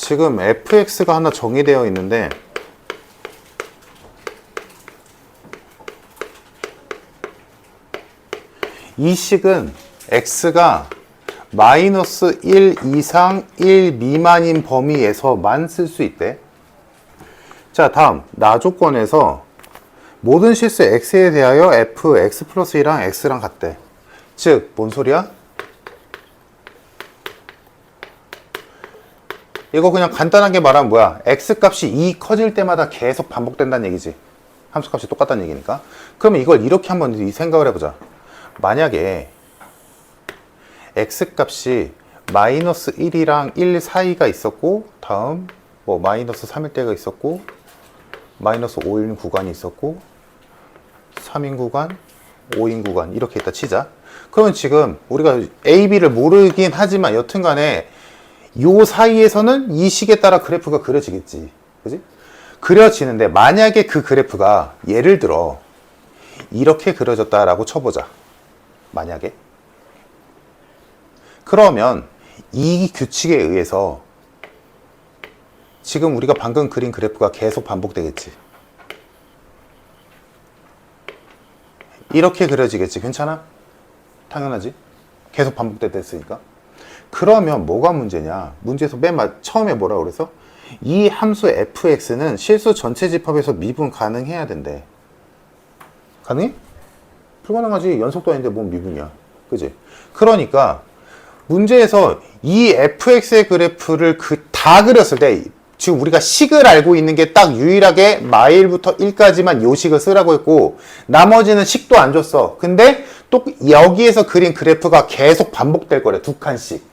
지금 fx가 하나 정의되어 있는데 이 식은 x가 마이너스 1 이상 1 미만인 범위에서만 쓸 수 있대. 자, 다음 나 조건에서 모든 실수 x에 대하여 f x 플러스 1랑 x랑 같대. 즉, 뭔 소리야? 이거 그냥 간단하게 말하면 뭐야? x 값이 2 커질 때마다 계속 반복된다는 얘기지. 함수 값이 똑같다는 얘기니까. 그러면 이걸 이렇게 한번 생각을 해보자. 만약에 x 값이 마이너스 1이랑 1 사이가 있었고, 다음 뭐 마이너스 3일 때가 있었고, 마이너스 5인 구간이 있었고, 3인 구간, 5인 구간 이렇게 있다 치자. 그러면 지금 우리가 a, b를 모르긴 하지만 여튼간에 요 사이에서는 이 식에 따라 그래프가 그려지겠지. 그지? 그려지는데 만약에 그 그래프가 예를 들어 이렇게 그려졌다라고 쳐보자. 만약에. 그러면 이 규칙에 의해서 지금 우리가 방금 그린 그래프가 계속 반복되겠지. 이렇게 그려지겠지. 괜찮아? 당연하지. 계속 반복됐으니까. 그러면 뭐가 문제냐? 문제에서 맨 처음에 뭐라고 그랬어? 이 함수 fx는 실수 전체 집합에서 미분 가능해야 된대. 가능해? 불가능하지. 연속도 아닌데 뭔 미분이야. 그지? 그러니까 문제에서 이 fx의 그래프를 다 그렸을 때 지금 우리가 식을 알고 있는 게 딱 유일하게 마일부터 1까지만 요 식을 쓰라고 했고 나머지는 식도 안 줬어. 근데 또 여기에서 그린 그래프가 계속 반복될 거래. 두 칸씩.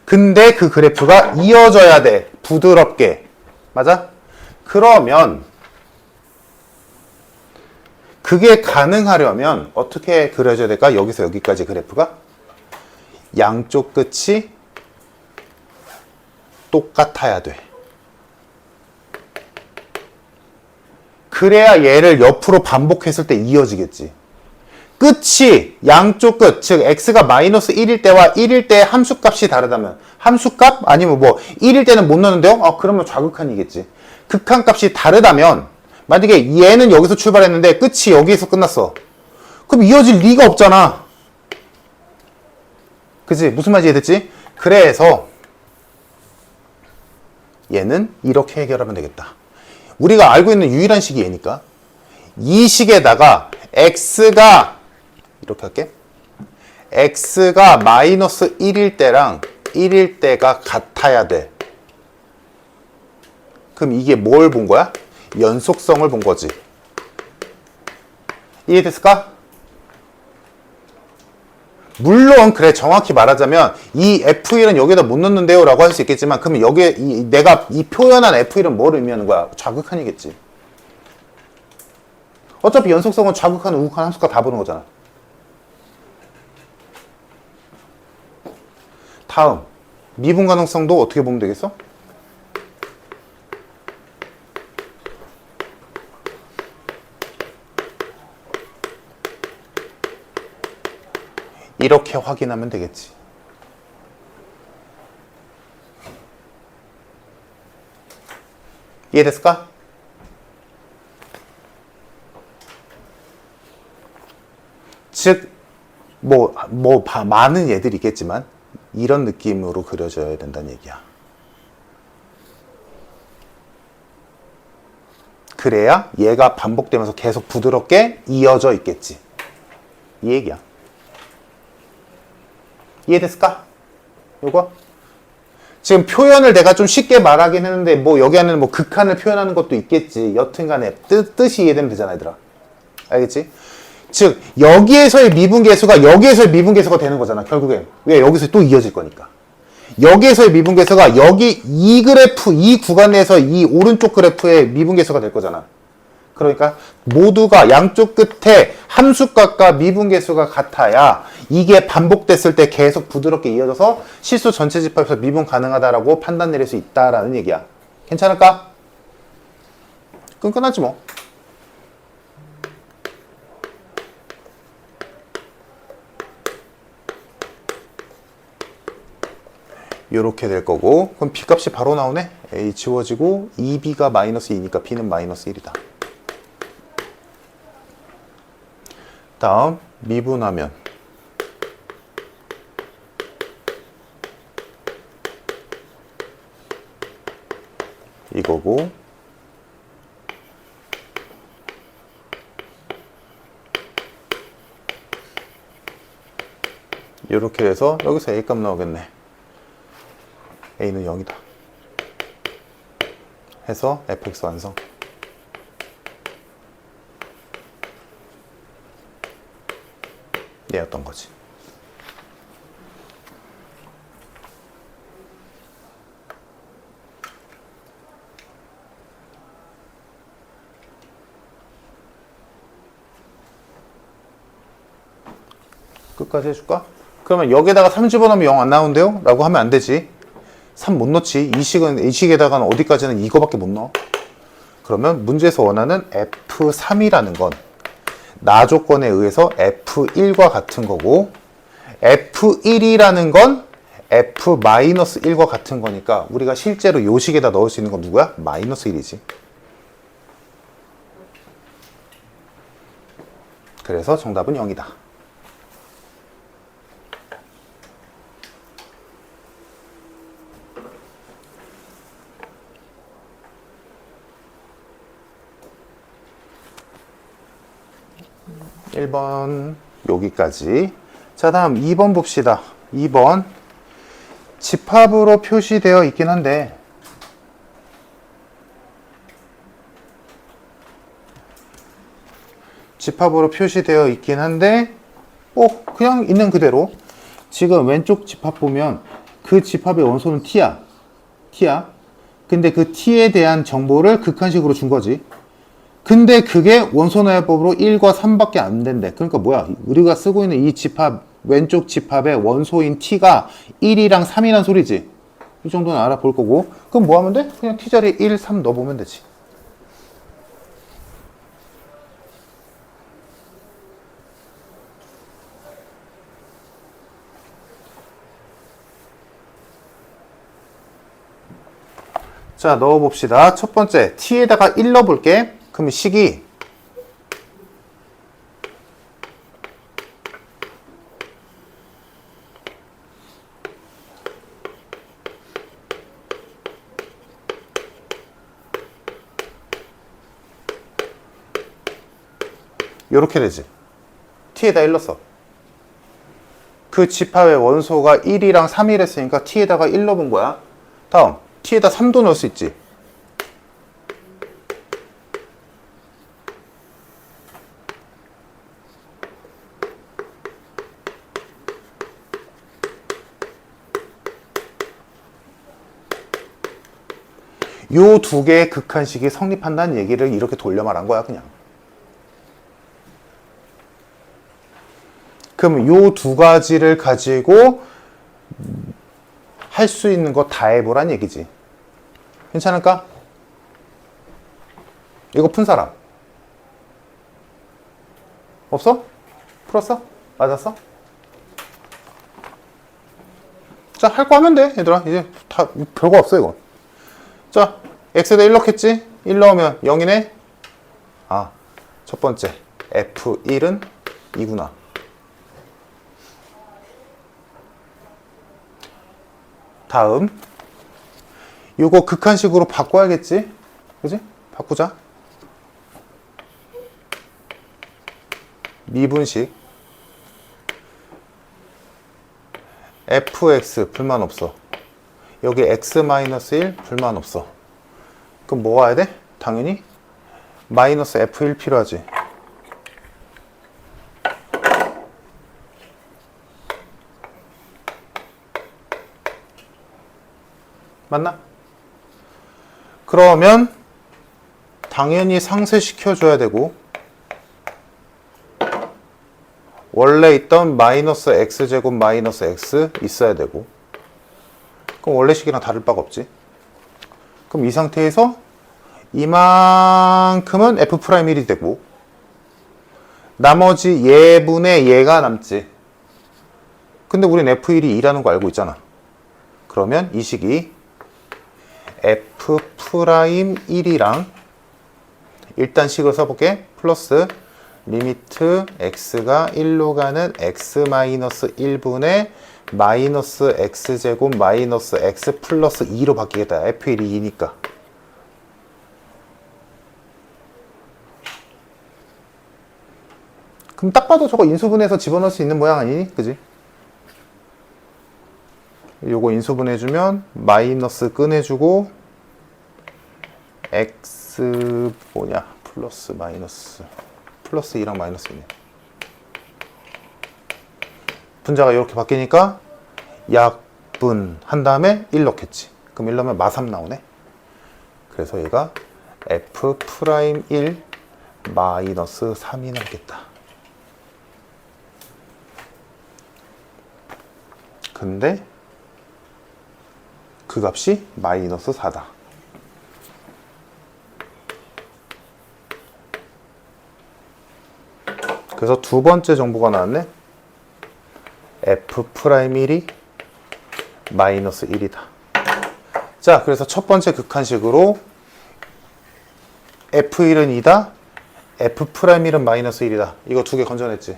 근데 그 그래프가 이어져야 돼. 부드럽게. 맞아? 그러면 그게 가능하려면 어떻게 그려져야 될까? 여기서 여기까지 그래프가 양쪽 끝이 똑같아야 돼. 그래야 얘를 옆으로 반복했을 때 이어지겠지. 끝이 양쪽 끝, 즉 x가 마이너스 1일 때와 1일 때 함수값이 다르다면 함수값? 아니면 뭐 1일 때는 못 넣는데요? 그러면 좌극한이겠지. 극한값이 다르다면 만약에 얘는 여기서 출발했는데 끝이 여기에서 끝났어. 그럼 이어질 리가 없잖아. 그치? 무슨 말인지 이해됐지? 그래서 얘는 이렇게 해결하면 되겠다. 우리가 알고 있는 유일한 식이 얘니까 이 식에다가 x가 이렇게 할게. x가 마이너스 1일 때랑 1일 때가 같아야 돼. 그럼 이게 뭘 본 거야? 연속성을 본 거지. 이해됐을까? 물론 그래 정확히 말하자면 이 F1은 여기다 못 넣는데요 라고 할 수 있겠지만 그러면 여기에 내가 이 표현한 F1은 뭘 의미하는 거야? 좌극한이겠지. 어차피 연속성은 좌극한, 우극한, 함수가 다 보는 거잖아. 다음 미분 가능성도 어떻게 보면 되겠어? 이렇게 확인하면 되겠지. 이해됐을까? 즉, 많은 예들이 있겠지만, 이런 느낌으로 그려져야 된다는 얘기야. 그래야 얘가 반복되면서 계속 부드럽게 이어져 있겠지. 이 얘기야. 이해됐을까? 요거? 지금 표현을 내가 좀 쉽게 말하긴 했는데, 여기 안에는 극한을 표현하는 것도 있겠지. 여튼간에 뜻이 이해되면 되잖아, 얘들아. 알겠지? 즉, 여기에서의 미분계수가 여기에서의 미분계수가 되는 거잖아, 결국엔. 왜? 여기서 또 이어질 거니까. 여기에서의 미분계수가 여기 이 그래프, 이 구간 내에서 이 오른쪽 그래프의 미분계수가 될 거잖아. 그러니까 모두가 양쪽 끝에 함수값과 미분계수가 같아야 이게 반복됐을 때 계속 부드럽게 이어져서 실수 전체 집합에서 미분 가능하다라고 판단 내릴 수 있다라는 얘기야. 괜찮을까? 끈끈하지 뭐. 요렇게 될 거고, 그럼 B값이 바로 나오네. A 지워지고 2B가 마이너스 2니까 B는 마이너스 1이다. 다음 미분하면 이거고, 이렇게 해서 여기서 A값 나오겠네. A는 0이다 해서 fx 완성. 얘였던 거지. 끝까지 해줄까? 그러면 여기에다가 3 집어넣으면 0 안 나오는데요? 라고 하면 안 되지. 3 못 넣지. 이 식에다가는 어디까지는 이거밖에 못 넣어. 그러면 문제에서 원하는 F3이라는 건 나 조건에 의해서 F1과 같은 거고, F1이라는 건 F-1과 같은 거니까 우리가 실제로 요 식에다 넣을 수 있는 건 누구야? 마이너스 1이지. 그래서 정답은 0이다. (1번) 여기까지. 자, 다음 2번 봅시다. 2번 집합으로 표시되어 있긴 한데 그냥 있는 그대로 지금 왼쪽 집합 보면 그 집합의 원소는 t야. 근데 그 t에 대한 정보를 극한식으로 준 거지. 근데 그게 원소나열법으로 1과 3밖에 안 된대. 그러니까 뭐야? 우리가 쓰고 있는 이 집합, 왼쪽 집합의 원소인 t가 1이랑 3이란 소리지. 이 정도는 알아볼 거고. 그럼 뭐 하면 돼? 그냥 t 자리에 1, 3 넣어보면 되지. 자, 넣어봅시다. 첫 번째, t에다가 1 넣어볼게. 그러면 식이 요렇게 되지. t에다 1 넣었어. 그 집합의 원소가 1이랑 3이랬으니까 t에다가 1 넣어본 거야. 다음, t에다 3도 넣을 수 있지. 요 두 개의 극한식이 성립한다는 얘기를 이렇게 돌려 말한 거야, 그냥. 그럼 요 두 가지를 가지고 할 수 있는 거 다 해보란 얘기지. 괜찮을까? 이거 푼 사람? 없어? 풀었어? 맞았어? 자, 할 거 하면 돼, 얘들아. 이제 다 별거 없어, 이거. 자, x에다 1 넣겠지? 1 넣으면 0이네? 아, 첫 번째 f1은 2구나. 다음, 요거 극한식으로 바꿔야겠지? 그지? 바꾸자. 미분식 fx 불만 없어. 여기 x-1 불만 없어. 그럼 뭐 와야 돼? 당연히 마이너스 f1 필요하지. 맞나? 그러면 당연히 상쇄시켜줘야 되고, 원래 있던 마이너스 x제곱 마이너스 x 있어야 되고, 그럼 원래 식이랑 다를 바가 없지. 그럼 이 상태에서 이만큼은 f'1이 되고, 나머지 얘분의 얘가 남지. 근데 우린 f1이 2라는 거 알고 있잖아. 그러면 이 식이 F'1이랑 일단 식을 써볼게. 플러스 리미트 x가 1로 가는 x-1분의 마이너스 x제곱 마이너스 x 플러스 2로 바뀌겠다. F1이 2니까. 그럼 딱 봐도 저거 인수분해해서 집어넣을 수 있는 모양 아니니? 그지? 요거 인수분해주면 마이너스 꺼내주고 x 뭐냐? 플러스 마이너스 플러스 2랑 마이너스 2네. 분자가 이렇게 바뀌니까 약분 한 다음에 1 넣겠지. 그럼 1 넣으면 마3 나오네. 그래서 얘가 F'1 마이너스 3이 나오겠다. 근데 그 값이 마이너스 4다. 그래서 두 번째 정보가 나왔네. F'1이 마이너스 1이다. 자, 그래서 첫 번째 극한식으로 F1은 2다. F'1은 마이너스 1이다. 이거 두 개 건져냈지.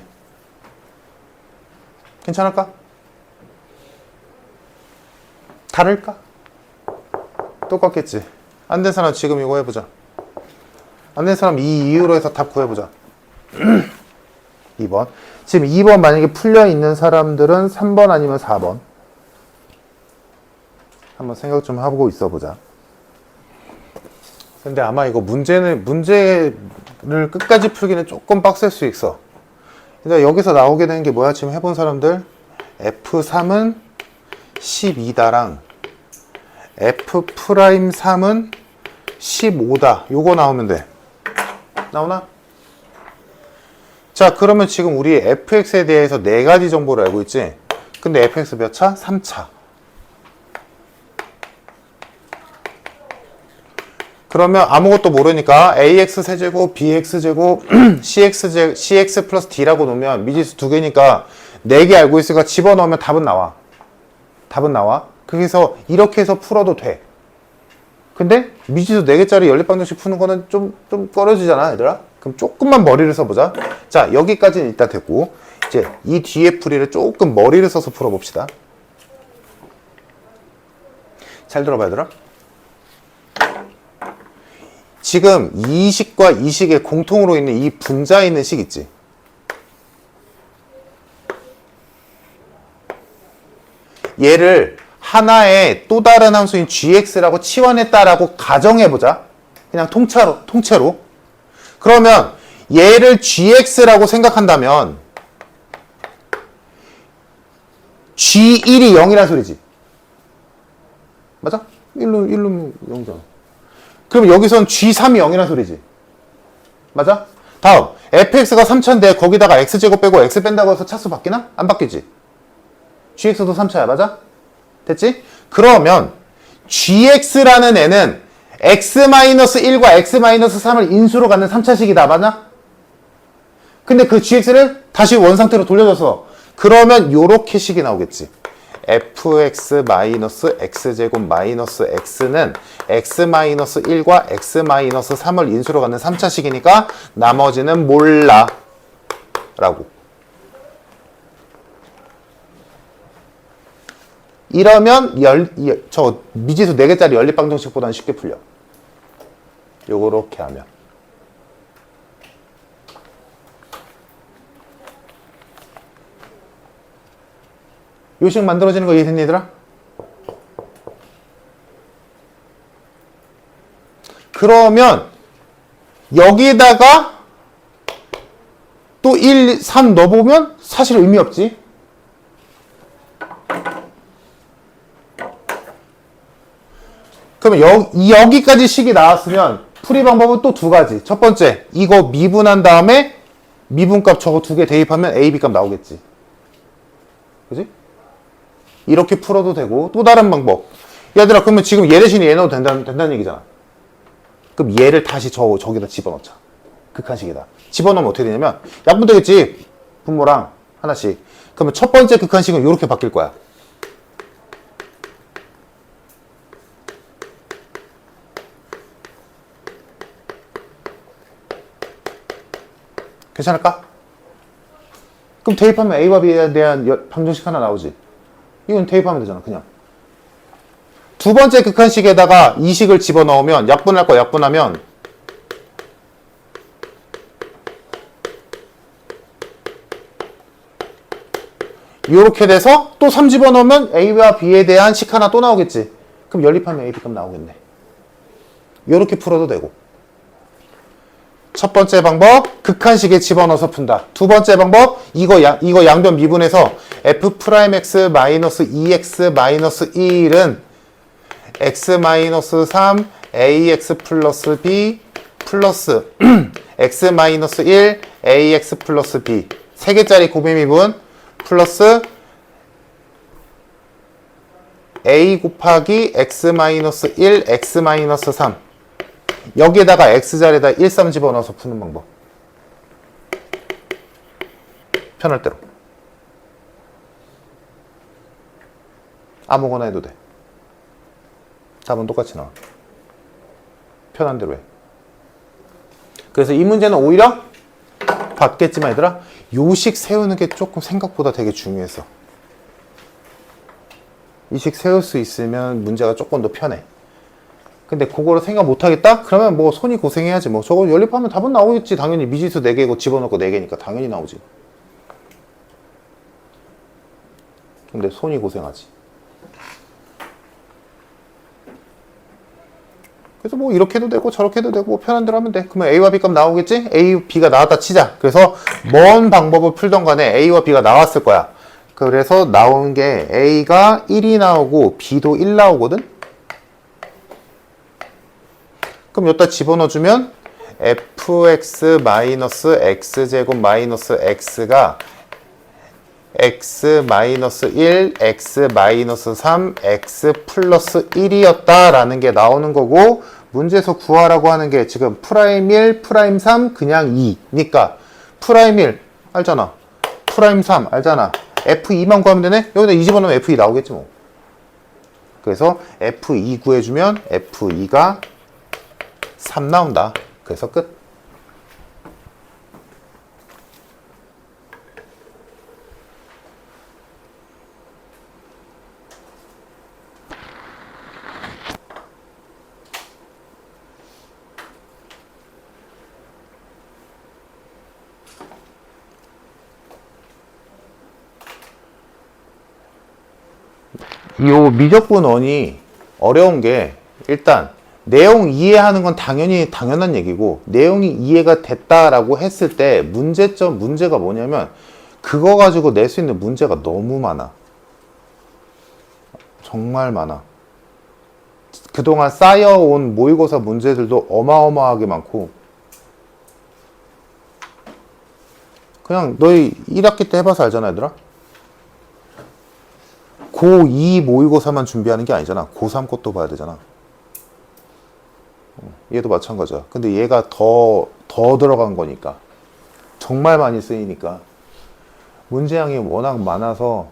괜찮을까? 다를까? 똑같겠지. 안 된 사람 지금 이거 해보자. 안 된 사람 이 이유로 해서 답 구해보자. 2번. 지금 2번 만약에 풀려있는 사람들은 3번 아니면 4번. 한번 생각 좀 하고 있어보자. 근데 아마 이거 문제를 끝까지 풀기는 조금 빡셀 수 있어. 근데 여기서 나오게 되는 게 뭐야? 지금 해본 사람들 F3은 12다랑 F'3은 15다. 요거 나오면 돼. 나오나? 자, 그러면 지금 우리 fx에 대해서 4가지 정보를 알고 있지? 근데 fx 몇 차? 3차. 그러면 아무것도 모르니까 ax 세제곱, bx 제곱, cx 플러스 d라고 놓으면 미지수 2개니까 4개 알고 있으니까 집어넣으면 답은 나와. 답은 나와. 그래서 이렇게 해서 풀어도 돼. 근데 미지수 4개짜리 연립방정식 푸는 거는 좀 꺼려지잖아, 얘들아? 그럼 조금만 머리를 써보자. 자, 여기까지는 일단 됐고, 이제 이 뒤에 풀이를 조금 머리를 써서 풀어봅시다. 잘 들어봐, 얘들아. 지금 이 식과 이 식의 공통으로 있는 이 분자 있는 식 있지? 얘를 하나의 또 다른 함수인 gx라고 치환했다라고 가정해보자. 그냥 통째로. 그러면 얘를 gx라고 생각한다면 g1이 0이란 소리지. 맞아? 1로 0이잖아. 그럼 여기선 g3이 0이란 소리지. 맞아? 다음 fx가 3차인데 거기다가 x제곱 빼고 x 뺀다고 해서 차수 바뀌나? 안 바뀌지. gx도 3차야. 맞아? 됐지? 그러면 gx라는 애는 x-1과 x-3을 인수로 갖는 3차식이다. 맞나? 근데 그 gx를 다시 원상태로 돌려줘서 그러면 요렇게 식이 나오겠지. fx-x제곱 마이너스 x는 x-1과 x-3을 인수로 갖는 3차식이니까 나머지는 몰라 라고. 이러면 저 미지수 4개짜리 연립방정식보다는 쉽게 풀려. 요렇게 하면. 요식 만들어지는 거 이해됐니, 얘들아? 그러면 여기다가 또 1, 3 넣어보면 사실 의미 없지. 그러면 여기까지 식이 나왔으면 풀이 방법은 또 2가지. 첫 번째, 이거 미분한 다음에 미분값 저거 2개 대입하면 A, B값 나오겠지. 그지? 이렇게 풀어도 되고, 또 다른 방법. 얘들아, 그러면 지금 얘 대신에 얘 넣어도 된다는 얘기잖아. 그럼 얘를 다시 저기다 집어넣자. 극한식이다. 집어넣으면 어떻게 되냐면, 약분 되겠지? 분모랑 하나씩. 그러면 첫 번째 극한식은 이렇게 바뀔 거야. 괜찮을까? 그럼 대입하면 A와 B에 대한 방정식 하나 나오지. 이건 대입하면 되잖아, 그냥. 두 번째 극한식에다가 이 식을 집어넣으면, 약분할 거 약분하면, 이렇게 돼서 또 3 집어넣으면 A와 B에 대한 식 하나 또 나오겠지. 그럼 연립하면 A, B값 나오겠네. 이렇게 풀어도 되고. 첫 번째 방법, 극한식에 집어넣어서 푼다. 두 번째 방법, 이거 양변 미분해서 f'-2x-2x-1은 x-3 ax 플러스 b 플러스 x-1 ax 플러스 b 3개짜리 곱의 미분 플러스 a 곱하기 x-1 x-3 여기에다가 x자리에다 1, 3 집어넣어서 푸는 방법. 편할 대로. 아무거나 해도 돼. 답은 똑같이 나와. 편한 대로 해. 그래서 이 문제는 오히려 봤겠지만 얘들아, 요식 세우는 게 조금 생각보다 되게 중요해서. 이 식 세울 수 있으면 문제가 조금 더 편해. 근데 그거를 생각 못 하겠다? 그러면 뭐 손이 고생해야지. 뭐 저거 연립하면 답은 나오겠지. 당연히 미지수 4개고 집어넣고 4개니까 당연히 나오지. 근데 손이 고생하지. 그래서 뭐 이렇게 해도 되고 저렇게 해도 되고 편한 대로 하면 돼. 그러면 A와 B값 나오겠지? A, B가 나왔다 치자. 그래서 뭔 방법을 풀던 간에 A와 B가 나왔을 거야. 그래서 나오는 게 A가 1이 나오고 B도 1 나오거든? 그럼 여기다 집어넣어주면 fx-x제곱 마이너스 x가 x-1, x-3, x 플러스 1이었다 라는 게 나오는 거고, 문제에서 구하라고 하는 게 지금 프라임 1, 프라임 3, 그냥 2니까 프라임 1 알잖아, 프라임 3 알잖아, f2만 구하면 되네? 여기다 2 집어넣으면 f2 나오겠지 뭐. 그래서 f2 구해주면 f2가 3 나온다. 그래서 끝. 이 미적분원이 어려운 게, 일단 내용 이해하는 건 당연히 당연한 얘기고, 내용이 이해가 됐다라고 했을 때 문제가 뭐냐면, 그거 가지고 낼 수 있는 문제가 너무 많아. 정말 많아. 그동안 쌓여온 모의고사 문제들도 어마어마하게 많고, 그냥 너희 1학기 때 해봐서 알잖아, 얘들아. 고2 모의고사만 준비하는 게 아니잖아. 고3 것도 봐야 되잖아. 얘도 마찬가지야. 근데 얘가 더 들어간 거니까. 정말 많이 쓰이니까. 문제량이 워낙 많아서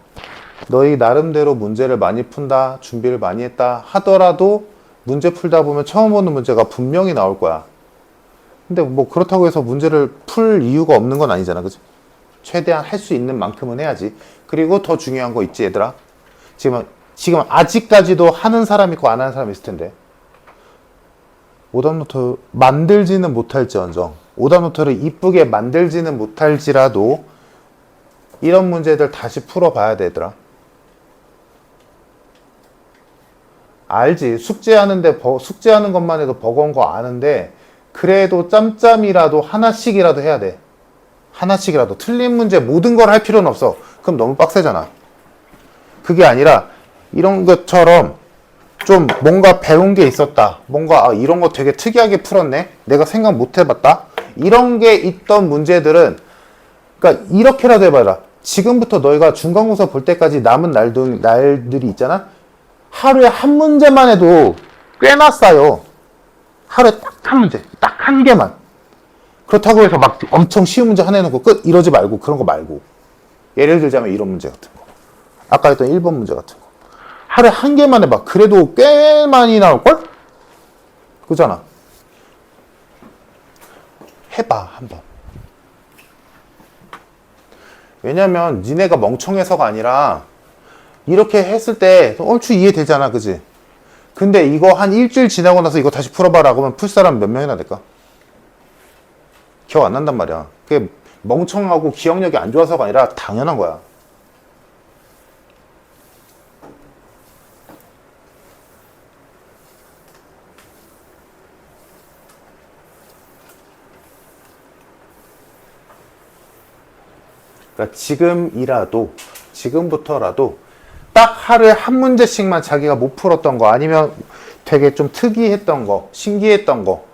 너희 나름대로 문제를 많이 푼다, 준비를 많이 했다 하더라도 문제 풀다 보면 처음 보는 문제가 분명히 나올 거야. 근데 뭐 그렇다고 해서 문제를 풀 이유가 없는 건 아니잖아. 그치? 최대한 할 수 있는 만큼은 해야지. 그리고 더 중요한 거 있지, 얘들아. 지금 아직까지도 하는 사람 있고 안 하는 사람 있을 텐데, 오답노트 만들지는 못할지언정, 오답노트를 이쁘게 만들지는 못할지라도 이런 문제들 다시 풀어봐야 되더라. 알지? 숙제하는 것만 해도 버거운 거 아는데, 그래도 짬짬이라도 하나씩이라도 해야 돼. 하나씩이라도. 틀린 문제 모든 걸 할 필요는 없어. 그럼 너무 빡세잖아. 그게 아니라 이런 것처럼 좀 뭔가 배운 게 있었다, 뭔가 이런 거 되게 특이하게 풀었네, 내가 생각 못 해봤다, 이런 게 있던 문제들은, 그러니까 이렇게라도 해봐라. 지금부터 너희가 중간고사 볼 때까지 남은 날들이 있잖아. 하루에 한 문제만 해도 꽤나 쌓여. 하루에 딱 한 문제, 딱 한 개만. 그렇다고 해서 막 엄청 쉬운 문제 하나 해놓고 끝, 이러지 말고. 그런 거 말고, 예를 들자면 이런 문제 같은 거, 아까 했던 1번 문제 같은 거 하루에 한 개만 해봐. 그래도 꽤 많이 나올걸? 그잖아. 해봐, 한번. 왜냐면 니네가 멍청해서가 아니라 이렇게 했을 때 얼추 이해되잖아, 그지? 근데 이거 한 일주일 지나고 나서 이거 다시 풀어봐라 그러면 풀 사람 몇 명이나 될까? 기억 안 난단 말이야. 그게 멍청하고 기억력이 안 좋아서가 아니라 당연한 거야. 그러니까 지금부터라도 딱 하루에 한 문제씩만 자기가 못 풀었던 거 아니면 되게 좀 특이했던 거, 신기했던 거,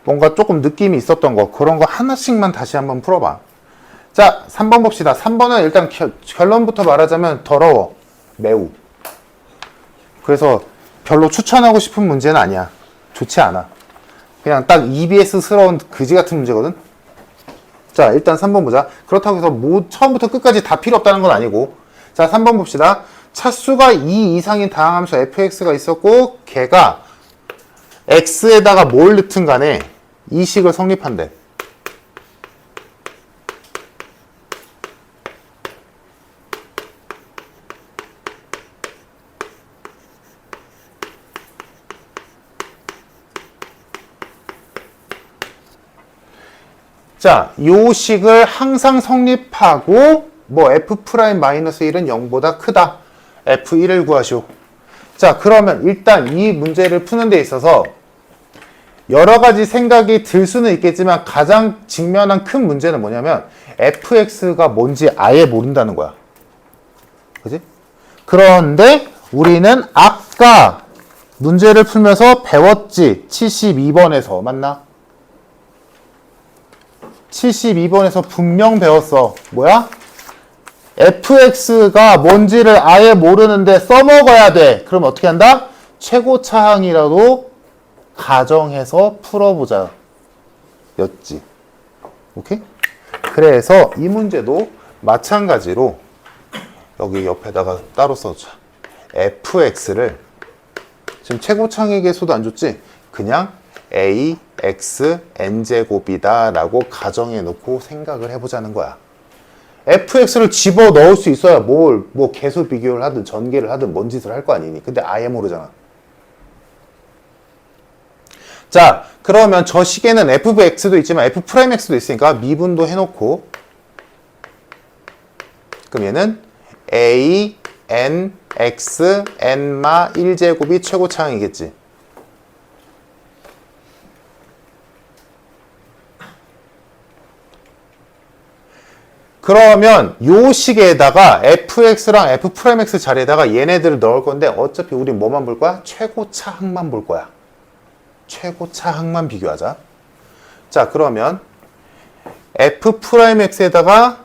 뭔가 조금 느낌이 있었던 거, 그런 거 하나씩만 다시 한번 풀어봐. 자, 3번 봅시다. 3번은 일단 결론부터 말하자면 더러워. 매우. 그래서 별로 추천하고 싶은 문제는 아니야. 좋지 않아. 그냥 딱 EBS스러운 그지 같은 문제거든. 자, 일단 3번 보자. 그렇다고 해서 뭐 처음부터 끝까지 다 필요 없다는 건 아니고. 자, 3번 봅시다. 차수가 2 이상인 다항함수 fx가 있었고 걔가 x에다가 뭘 넣든 간에 이 식을 성립한대. 자, 요 식을 항상 성립하고 뭐 f'-1은 0보다 크다. f1을 구하시오. 자, 그러면 일단 이 문제를 푸는 데 있어서 여러 가지 생각이 들 수는 있겠지만 가장 직면한 큰 문제는 뭐냐면 fx가 뭔지 아예 모른다는 거야. 그지? 그런데 우리는 아까 문제를 풀면서 배웠지. 72번에서 맞나? 72번에서 분명 배웠어. 뭐야? fx가 뭔지를 아예 모르는데 써먹어야 돼. 그럼 어떻게 한다? 최고차항이라도 가정해서 풀어보자 였지. 오케이? 그래서 이 문제도 마찬가지로 여기 옆에다가 따로 써줘. fx를 지금 최고차항의 개수도 안 줬지? 그냥 a, x, n제곱이다 라고 가정해 놓고 생각을 해보자는 거야. fx를 집어 넣을 수 있어야 뭐 개수 비교를 하든 전개를 하든 뭔 짓을 할 거 아니니. 근데 아예 모르잖아. 자, 그러면 저 식에는 fx도 있지만 f'x도 있으니까 미분도 해놓고 그럼 얘는 a, n, x, n마 1제곱이 최고차항이겠지. 그러면 요 식에다가 fx랑 f'x 자리에다가 얘네들을 넣을 건데 어차피 우린 뭐만 볼 거야? 최고차항만 볼 거야. 최고차항만 비교하자. 자, 그러면 f'x에다가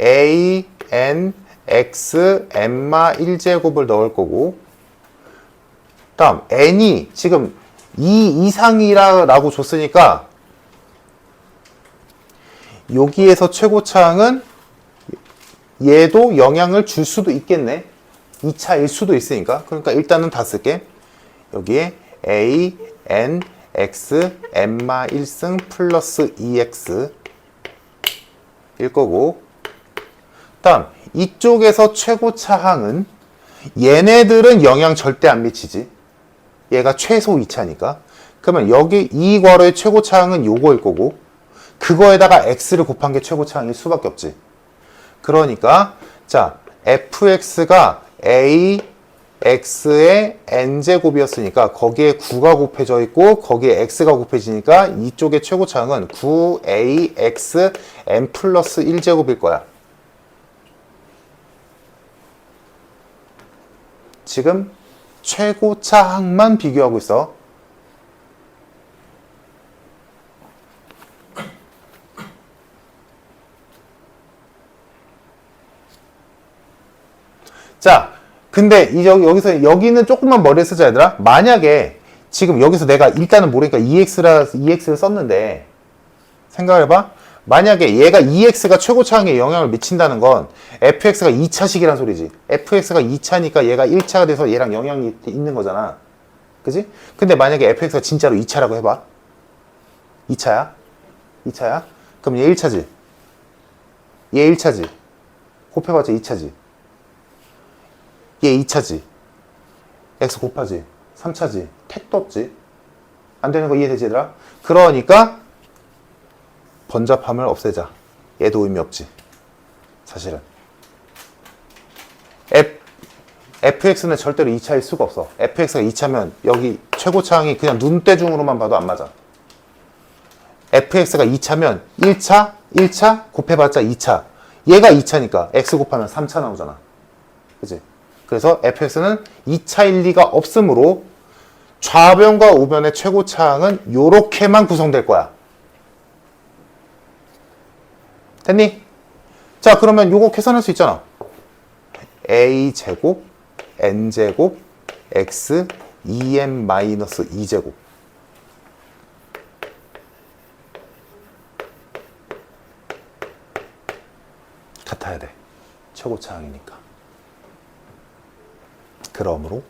a, n, x, n마 1제곱을 넣을 거고 다음 n이 지금 2 이상이라고 줬으니까 여기에서 최고차항은 얘도 영향을 줄 수도 있겠네. 2차일 수도 있으니까. 그러니까 일단은 다 쓸게. 여기에 a, n, x, n마 1승 플러스 2x 일 거고 다음 이쪽에서 최고차항은 얘네들은 영향 절대 안 미치지. 얘가 최소 2차니까. 그러면 여기 이 괄호의 최고차항은 요거일 거고 그거에다가 x를 곱한 게 최고차항일 수밖에 없지. 그러니까 자 fx가 a, x의 n제곱이었으니까 거기에 9가 곱해져 있고 거기에 x가 곱해지니까 이쪽의 최고차항은 9ax n 플러스 1제곱일 거야. 지금 최고차항만 비교하고 있어. 자, 근데 여기서 여기는 조금만 머리를 쓰자 얘들아. 만약에 지금 여기서 내가 일단은 모르니까 EX를 썼는데 생각을 해봐. 만약에 얘가 EX가 최고차항에 영향을 미친다는 건 FX가 2차식이란 소리지. FX가 2차니까 얘가 1차가 돼서 얘랑 영향이 있는 거잖아. 그지? 근데 만약에 FX가 진짜로 2차라고 해봐. 2차야? 2차야? 그럼 얘 1차지. 얘 1차지. 곱해봤자 2차지. 얘 2차지. x 곱하지. 3차지. 택도 없지. 안 되는 거 이해되지, 얘들아? 그러니까 번잡함을 없애자. 얘도 의미 없지. 사실은. fx는 절대로 2차일 수가 없어. fx가 2차면 여기 최고차항이 그냥 눈대중으로만 봐도 안 맞아. fx가 2차면 1차 곱해봤자 2차. 얘가 2차니까 x 곱하면 3차 나오잖아. 그치? 그래서 fx는 2차일 리가 없으므로 좌변과 우변의 최고차항은 요렇게만 구성될 거야. 됐니? 자, 그러면 요거 계산할 수 있잖아. a제곱 n제곱 x 2n-2제곱 같아야 돼. 최고차항이니까. 그러므로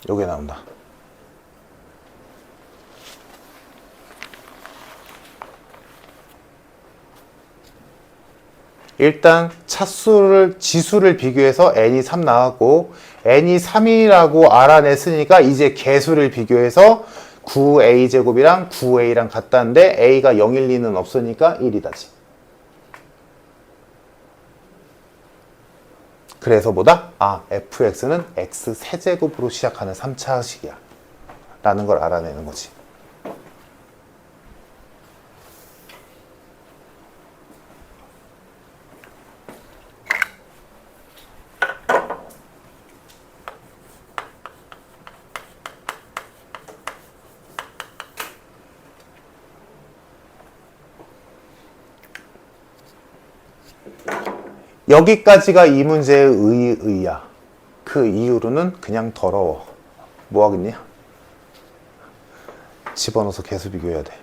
요게 나온다. 일단 지수를 비교해서 n이 3 나왔고 n이 3이라고 알아냈으니까 이제 개수를 비교해서 9a제곱이랑 9a랑 같다는데 a가 0, 1, 2는 없으니까 1이다지. 그래서 뭐다? fx는 x 세제곱으로 시작하는 3차식이야 라는 걸 알아내는 거지. 여기까지가 이 문제의 의의야. 그 이후로는 그냥 더러워. 뭐 하겠냐? 집어넣어서 개수 비교해야 돼.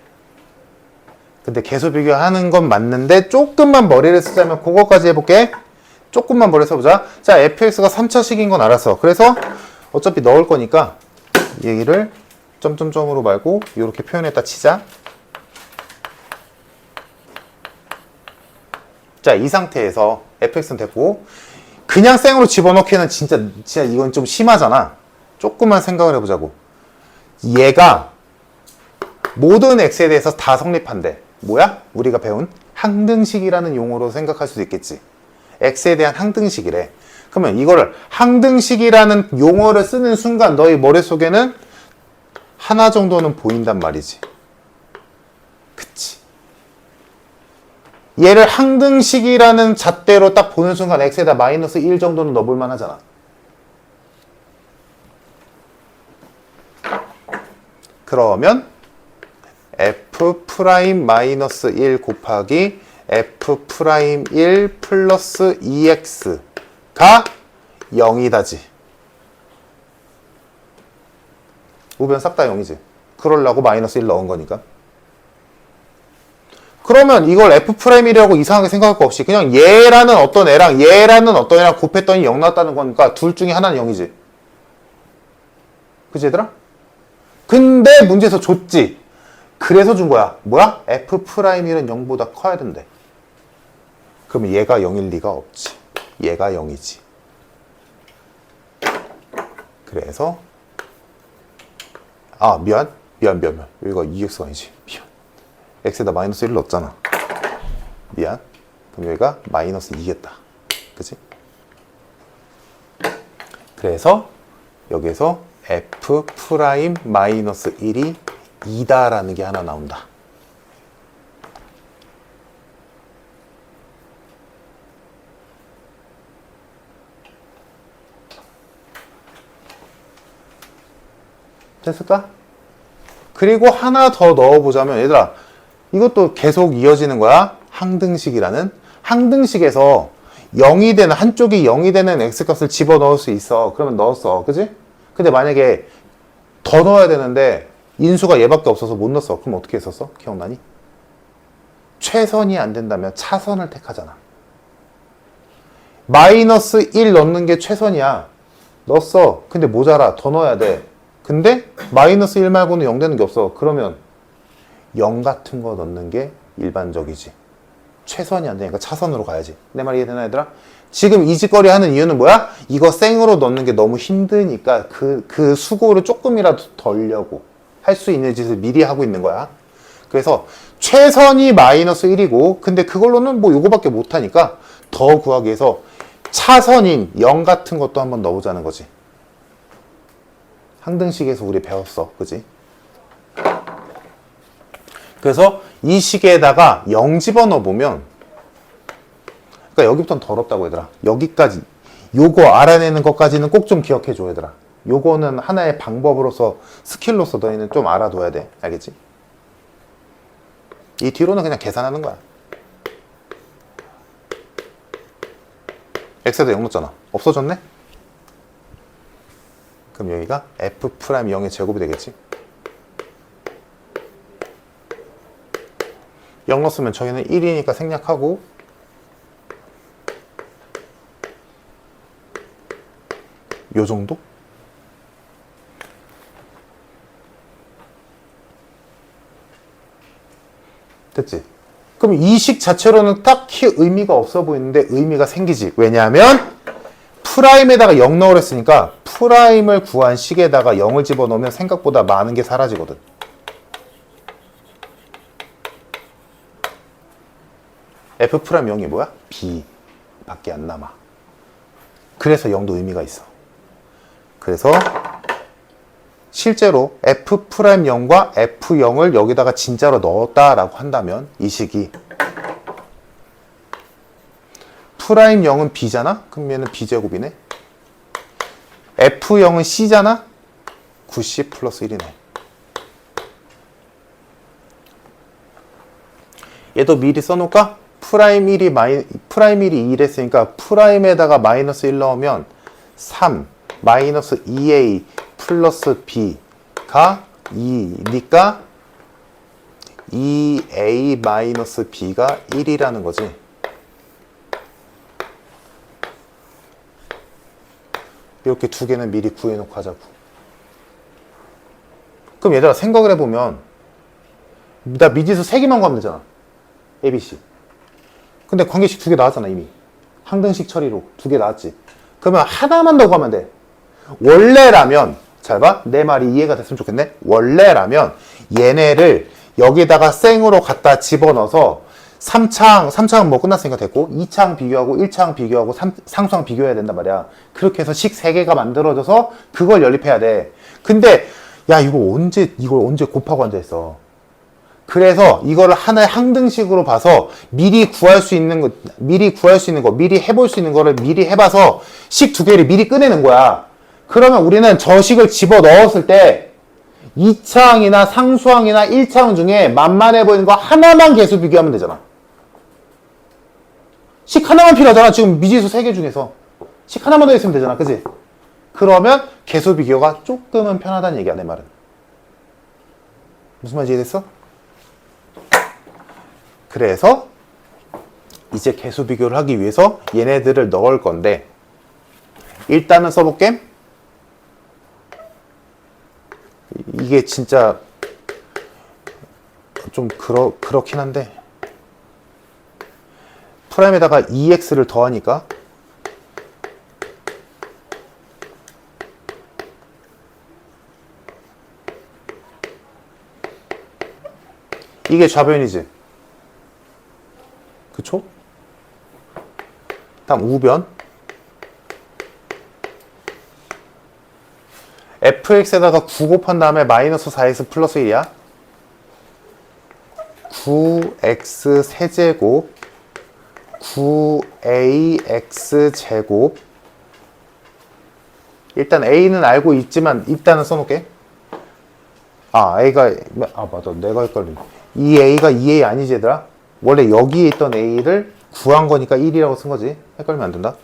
근데 개수 비교하는 건 맞는데 조금만 머리를 쓰자면 그거까지 해볼게. 조금만 머리 써보자. 자, fx가 3차식인 건 알았어. 그래서 어차피 넣을 거니까 얘기를 점점점으로 말고 이렇게 표현했다 치자. 자, 이 상태에서 fx는 됐고 그냥 생으로 집어넣기는 진짜 이건 좀 심하잖아. 조금만 생각을 해보자고. 얘가 모든 x에 대해서 다 성립한대. 뭐야? 우리가 배운 항등식이라는 용어로 생각할 수도 있겠지. x에 대한 항등식이래. 그러면 이거를 항등식이라는 용어를 쓰는 순간 너희 머릿속에는 하나 정도는 보인단 말이지. 그치? 얘를 항등식이라는 잣대로 딱 보는 순간 x에다 마이너스 1 정도는 넣어볼만 하잖아. 그러면 f'-1 곱하기 f'1 플러스 2x가 0이다지. 우변 싹 다 0이지. 그러려고 마이너스 1 넣은 거니까. 그러면 이걸 f'1이라고 이상하게 생각할 거 없이 그냥 얘라는 어떤 애랑 얘라는 어떤 애랑 곱했더니 0 나왔다는 거니까 둘 중에 하나는 0이지. 그치 얘들아? 근데 문제에서 줬지. 그래서 준 거야. 뭐야? f'1은 0보다 커야 된대. 그럼 얘가 0일 리가 없지. 얘가 0이지. 그래서 미안. 여기가 2x가 아니지. 미안. x에다 마이너스 1을 넣었잖아. 미안. 그럼 여기가 마이너스 2겠다. 그치? 그래서 여기에서 f'-1이 2다라는 게 하나 나온다. 됐을까? 그리고 하나 더 넣어보자면 얘들아 이것도 계속 이어지는 거야. 항등식이라는. 항등식에서 0이 되는 한쪽이 0이 되는 x값을 집어넣을 수 있어. 그러면 넣었어. 그지? 근데 만약에 더 넣어야 되는데 인수가 얘밖에 없어서 못 넣었어. 그럼 어떻게 했었어? 기억나니? 최선이 안 된다면 차선을 택하잖아. 마이너스 1 넣는 게 최선이야. 넣었어. 근데 모자라. 더 넣어야 돼. 근데 마이너스 1 말고는 0 되는 게 없어. 그러면 0 같은 거 넣는 게 일반적이지. 최선이 안 되니까 차선으로 가야지. 내 말 이해되나 얘들아? 지금 이 짓거리 하는 이유는 뭐야? 이거 생으로 넣는 게 너무 힘드니까 그 수고를 조금이라도 덜려고 할 수 있는 짓을 미리 하고 있는 거야. 그래서 최선이 마이너스 1이고 근데 그걸로는 뭐 요거밖에 못하니까 더 구하기 위해서 차선인 0 같은 것도 한번 넣어보자는 거지. 항등식에서 우리 배웠어. 그지? 그래서 이 식에다가 0 집어넣어보면 그러니까 여기부터는 더럽다고 얘들아. 여기까지 요거 알아내는 것까지는 꼭 좀 기억해줘 얘들아. 요거는 하나의 방법으로서 스킬로서 너희는 좀 알아둬야 돼. 알겠지? 이 뒤로는 그냥 계산하는 거야. x에다 0 넣었잖아. 없어졌네? 그럼 여기가 f'0의 제곱이 되겠지? 0 넣었으면 저기는 1이니까 생략하고 요 정도? 됐지? 그럼 이 식 자체로는 딱히 의미가 없어 보이는데 의미가 생기지. 왜냐하면 프라임에다가 0 넣으려 했으니까 프라임을 구한 식에다가 0을 집어넣으면 생각보다 많은 게 사라지거든. f'0이 뭐야? b 밖에 안 남아. 그래서 0도 의미가 있어. 그래서 실제로 f'0과 f0을 여기다가 진짜로 넣었다라고 한다면 이 식이 프라임 0은 b잖아? 그럼 얘는 b제곱이네. f0은 c잖아? 9c 플러스 1이네. 얘도 미리 써놓을까? 프라임 1이 2 했으니까 프라임에다가 마이너스 1 넣으면 3 마이너스 2a 플러스 b가 2니까 2a 마이너스 b가 1이라는 거지. 이렇게 두 개는 미리 구해놓고 하자고. 그럼 얘들아 생각을 해보면 나 미지수 3개만 구하면 되잖아. A, B, C. 근데 관계식 2개 나왔잖아 이미. 항등식 처리로 2개 나왔지. 그러면 하나만 더 구하면 돼. 원래라면 잘 봐. 내 말이 이해가 됐으면 좋겠네. 원래라면 얘네를 여기다가 생으로 갖다 집어넣어서 3창은 뭐 끝났으니까 됐고 2창 비교하고 1창 비교하고 상수항 비교해야 된단 말이야. 그렇게 해서 식 3개가 만들어져서 그걸 연립해야 돼. 근데 야 이걸 언제 곱하고 앉아있어. 그래서 이거를 하나의 항등식으로 봐서 미리 구할 수 있는 거 미리 해볼 수 있는 거를 미리 해봐서 식 2개를 미리 꺼내는 거야. 그러면 우리는 저 식을 집어 넣었을 때 2창이나 상수항이나 1창 중에 만만해 보이는 거 하나만 계수 비교하면 되잖아. 식 하나만 필요하잖아. 지금 미지수 3개 중에서 식 하나만 더 있으면 되잖아. 그치? 그러면 계수 비교가 조금은 편하다는 얘기야. 내 말은. 무슨 말인지 이해됐어? 그래서 이제 계수 비교를 하기 위해서 얘네들을 넣을 건데 일단은 써볼게. 이게 진짜 좀 그렇긴 한데 프라임에다가 2x를 더하니까 이게 좌변이지. 그쵸? 다음 우변. fx에다가 9 곱한 다음에 마이너스 4x 플러스 1이야. 9x 세제곱 9ax 제곱. 일단 a는 알고 있지만 일단은 써놓을게. 맞아 내가 헷갈린. 이 a가 2a 아니지 얘들아? 원래 여기에 있던 a를 구한 거니까 1이라고 쓴 거지. 헷갈리면 안 된다.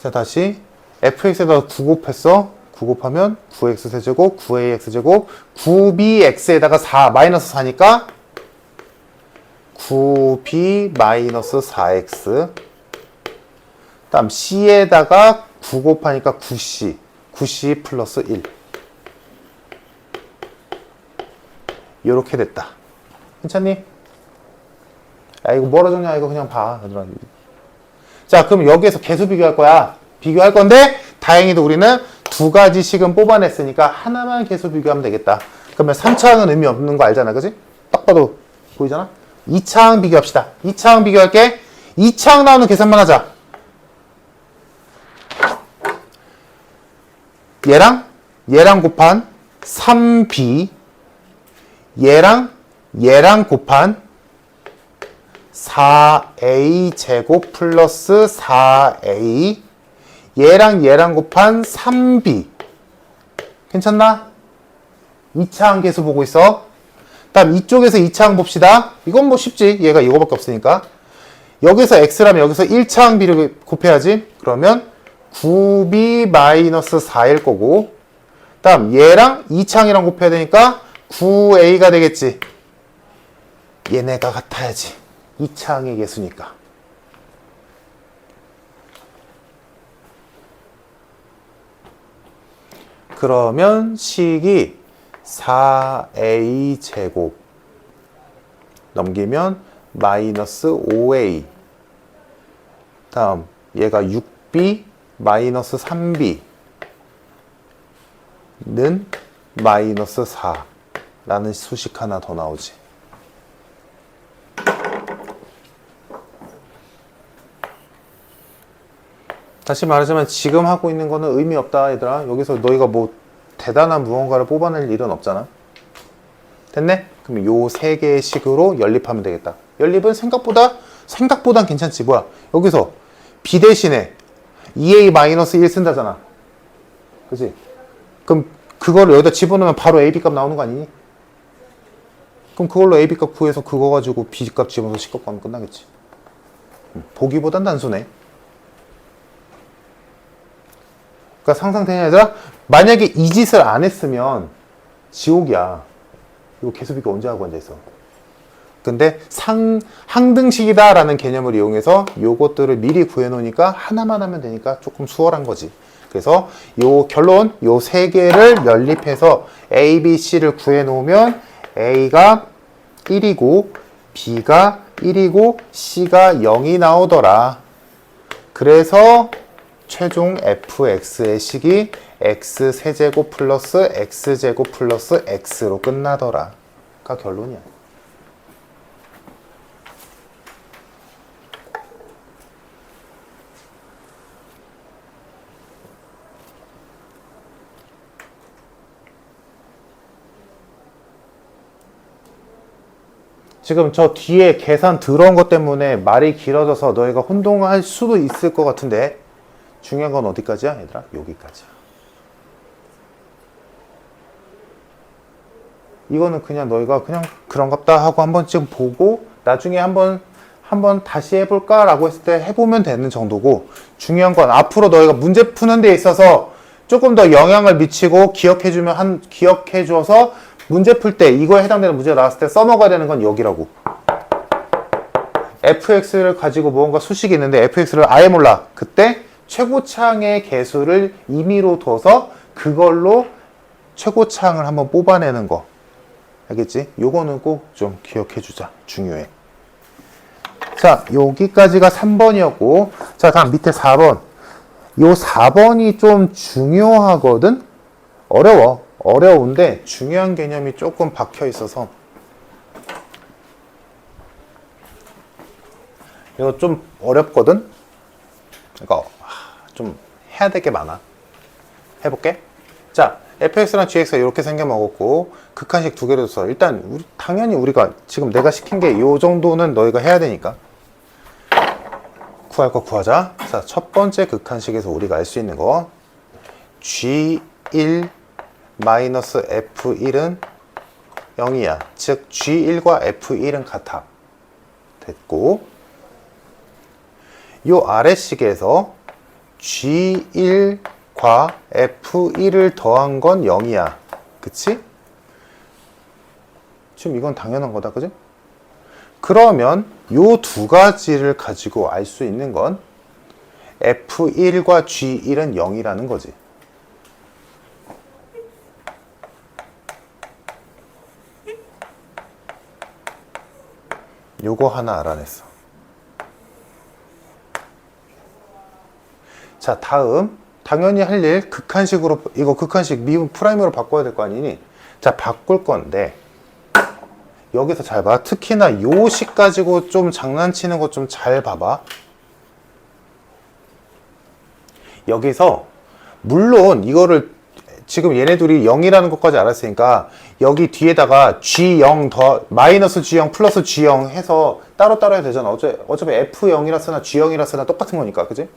자 다시 fx에다가 9 곱했어. 9 곱하면 9x 세제곱 9ax 제곱 9bx에다가 4 마이너스 4니까 9b 마이너스 4x. 다음 c에다가 9 곱하니까 9c. 9c 플러스 1. 이렇게 됐다. 괜찮니? 야, 이거 뭐라 적냐? 이거 그냥 봐. 자, 그럼 여기에서 계수 비교할 거야. 비교할 건데, 다행히도 우리는 두 가지씩은 뽑아냈으니까 하나만 계수 비교하면 되겠다. 그러면 3차항은 의미 없는 거 알잖아. 그지? 딱 봐도 보이잖아? 2차항 비교합시다. 2차항 비교할게. 2차항 나오는 계산만 하자. 얘랑 곱한 3b, 얘랑 곱한 4a 제곱 플러스 4a, 얘랑 곱한 3b. 괜찮나? 2차항 계수 보고 있어. 다음 이쪽에서 2차항 봅시다. 이건 뭐 쉽지. 얘가 이거밖에 없으니까. 여기서 x라면 여기서 1차항 b를 곱해야지. 그러면 9b 마이너스 4일 거고, 다음 얘랑 2차항이랑 곱해야 되니까 9a가 되겠지. 얘네가 같아야지. 2차항의 계수니까. 그러면 식이 4a 제곱 넘기면 마이너스 5a, 다음 얘가 6b 마이너스 3b는 마이너스 4라는 수식 하나 더 나오지. 다시 말하자면 지금 하고 있는 거는 의미 없다 얘들아. 여기서 너희가 뭐 대단한 무언가를 뽑아낼 일은 없잖아. 됐네? 그럼 요 세 개의 식으로 연립하면 되겠다. 연립은 생각보단 괜찮지. 뭐야? 여기서 b 대신에 2a-1 쓴다잖아. 그치? 그럼 그거를 여기다 집어넣으면 바로 ab 값 나오는 거 아니니? 그럼 그걸로 ab 값 구해서 그거 가지고 b 값 집어넣어서 c 값 구하면 끝나겠지. 보기보단 단순해. 그러니까 상상되냐 얘들아? 만약에 이 짓을 안 했으면 지옥이야. 이거 계수비가 언제 하고 앉아있어. 근데 항등식이다 라는 개념을 이용해서 요것들을 미리 구해놓으니까 하나만 하면 되니까 조금 수월한 거지. 그래서 요 결론, 요 세 개를 연립해서 A, B, C를 구해놓으면 A가 1이고 B가 1이고 C가 0이 나오더라. 그래서 최종 fx의 식이 x세제곱 플러스 x제곱 플러스 x로 끝나더라. 가 결론이야. 지금 저 뒤에 계산 들어온 것 때문에 말이 길어져서 너희가 혼동할 수도 있을 것 같은데 중요한 건 어디까지야 얘들아? 여기까지야. 이거는 그냥 너희가 그냥 그런갑다 하고 한 번쯤 보고 나중에 한번 다시 해볼까 라고 했을 때 해보면 되는 정도고, 중요한 건 앞으로 너희가 문제 푸는 데 있어서 조금 더 영향을 미치고 기억해줘서 문제 풀 때 이거에 해당되는 문제가 나왔을 때 써먹어야 되는 건 여기라고. fx를 가지고 무언가 수식이 있는데 fx를 아예 몰라. 그때 최고차항의 개수를 임의로 둬서 그걸로 최고차항을 한번 뽑아내는 거. 알겠지? 요거는 꼭 좀 기억해 주자. 중요해. 자, 여기까지가 3번이었고, 자, 다음 밑에 4번. 요 4번이 좀 중요하거든? 어려운데 중요한 개념이 조금 박혀 있어서 이거 좀 어렵거든? 그러니까 좀 해야 될 게 많아. 해볼게. 자, fx랑 gx가 이렇게 생겨먹었고 극한식 두 개를 줬어. 일단 당연히 우리가 지금 내가 시킨 게 이 정도는 너희가 해야 되니까 구할 거 구하자. 자, 첫 번째 극한식에서 우리가 알 수 있는 거 g1 마이너스 f1은 0이야. 즉 g1과 f1은 같아. 됐고, 요 아래식에서 g1과 f1을 더한 건 0이야. 그치? 지금 이건 당연한 거다. 그지? 그러면 요 두 가지를 가지고 알 수 있는 건 F1과 G1은 0이라는 거지. 요거 하나 알아냈어. 자, 다음 당연히 할 일 극한식으로, 이거 극한식 미분 프라임으로 바꿔야 될 거 아니니? 자, 바꿀 건데 여기서 잘 봐. 특히나 요 식 가지고 좀 장난치는 거 좀 잘 봐봐. 여기서 물론 이거를 지금 얘네 둘이 0이라는 것까지 알았으니까 여기 뒤에다가 G0 더 마이너스 G0 플러스 G0 해서 따로따로 해도 되잖아. 어차피 F0이라 쓰나 G0이라 쓰나 똑같은 거니까. 그지?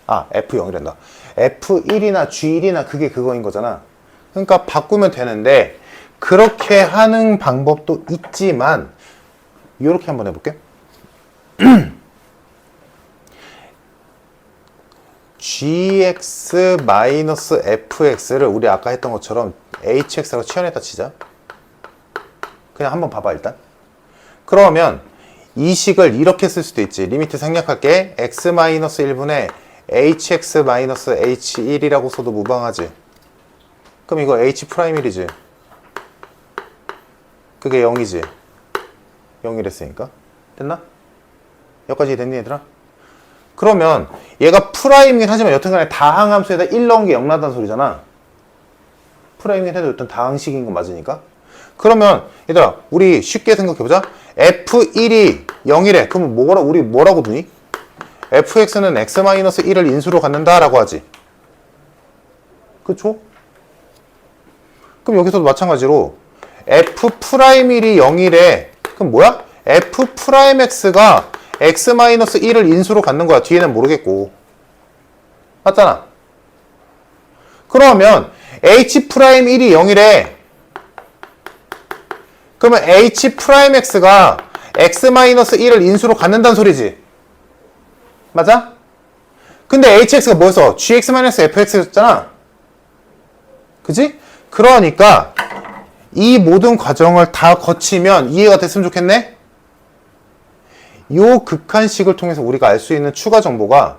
아, F0이란다. F1이나 G1이나 그게 그거인 거잖아. 그러니까 바꾸면 되는데 그렇게 하는 방법도 있지만 이렇게 한번 해볼게. gx-fx를 우리 아까 했던 것처럼 hx라고 치환했다 치자. 그냥 한번 봐봐 일단. 그러면 이 식을 이렇게 쓸 수도 있지. 리미트 생략할게. x-1분의 hx-h1이라고 써도 무방하지. 그럼 이거 h'1이지. 그게 0이지. 0이랬으니까. 됐나? 여기까지 됐니 얘들아? 그러면 얘가 프라임이긴 하지만 여튼간에 다항함수에다 1 넣은 게 0 나다는 소리잖아. 프라임이긴 해도 여튼 다항식인 건 맞으니까. 그러면 얘들아 우리 쉽게 생각해보자. F1이 0이래. 그럼 우리 뭐라고 두니? fx는 x-1을 인수로 갖는다 라고 하지. 그쵸? 그럼 여기서도 마찬가지로 f'1이 0이래. 그럼 뭐야? f'x가 x-1을 인수로 갖는 거야. 뒤에는 모르겠고. 맞잖아. 그러면 h'1이 0이래. 그러면 h'x가 x-1을 인수로 갖는다는 소리지. 맞아? 근데 hx가 뭐였어? gx-fx였잖아. 그지? 그러니까 이 모든 과정을 다 거치면 이해가 됐으면 좋겠네? 요 극한식을 통해서 우리가 알 수 있는 추가 정보가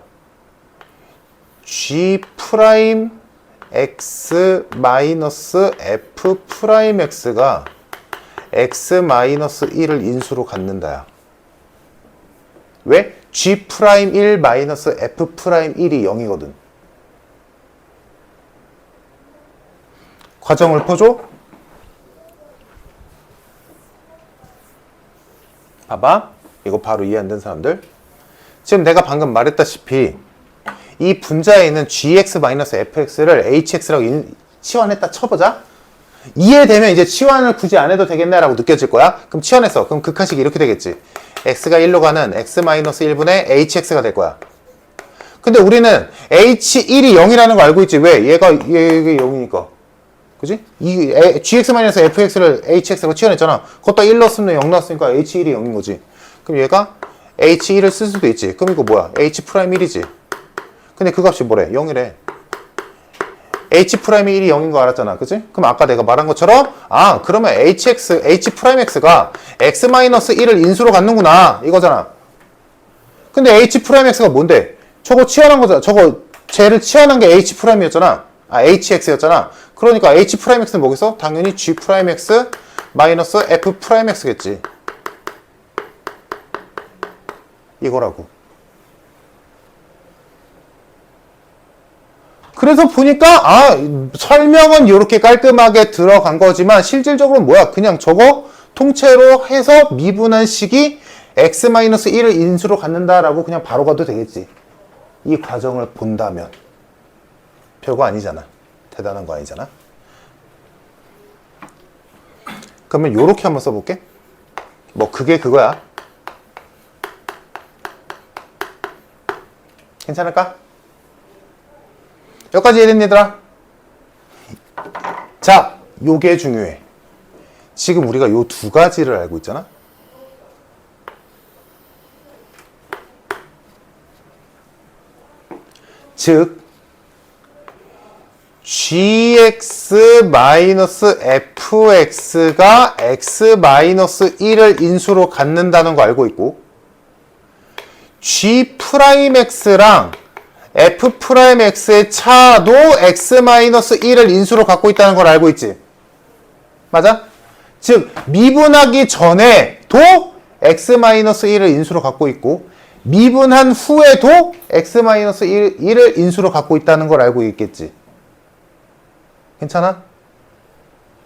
g'(x-f'x가 x-1을 인수로 갖는다야. 왜? g'1-f'1이 0이거든. 과정을 퍼줘? 봐봐. 이거 바로 이해 안 된 사람들. 지금 내가 방금 말했다시피 이 분자에 있는 gx-fx를 hx라고 치환했다 쳐보자. 이해되면 이제 치환을 굳이 안 해도 되겠네 라고 느껴질 거야. 그럼 치환했어. 그럼 극한식이 이렇게 되겠지. x가 1로 가는 x-1분의 hx가 될 거야. 근데 우리는 h1이 0이라는 거 알고 있지. 왜? 얘가 0이니까. 그지? 이 gx-fx를 hx라고 치환했잖아. 거기다 1 넣었으면 0 넣었으니까 h1이 0인 거지. 그럼 얘가 h1을 쓸 수도 있지. 그럼 이거 뭐야? h'1이지. 근데 그 값이 뭐래? 0이래. h'1이 0인 거 알았잖아. 그치? 그럼 아까 내가 말한 것처럼 그러면 h'x가 x-1을 인수로 갖는구나. 이거잖아. 근데 h'x가 뭔데? 저거 치환한 거잖아. 쟤를 치환한 게 h'이었잖아. hx였잖아. 그러니까 h'x는 뭐겠어? 당연히 g'-f'x겠지. 이거라고. 그래서 보니까 설명은 이렇게 깔끔하게 들어간 거지만 실질적으로 뭐야? 그냥 저거 통째로 해서 미분한 식이 x-1을 인수로 갖는다라고 그냥 바로 가도 되겠지. 이 과정을 본다면. 별거 아니잖아. 대단한 거 아니잖아. 그러면 요렇게 한번 써볼게. 뭐 그게 그거야. 괜찮을까? 여기까지 이해됐니 얘들아? 자, 요게 중요해. 지금 우리가 요 두 가지를 알고 있잖아? 즉 gx-fx가 x-1을 인수로 갖는다는 거 알고 있고, g'x랑 f'x의 차도 x-1을 인수로 갖고 있다는 걸 알고 있지. 맞아? 즉 미분하기 전에도 x-1을 인수로 갖고 있고 미분한 후에도 x-1을 인수로 갖고 있다는 걸 알고 있겠지. 괜찮아?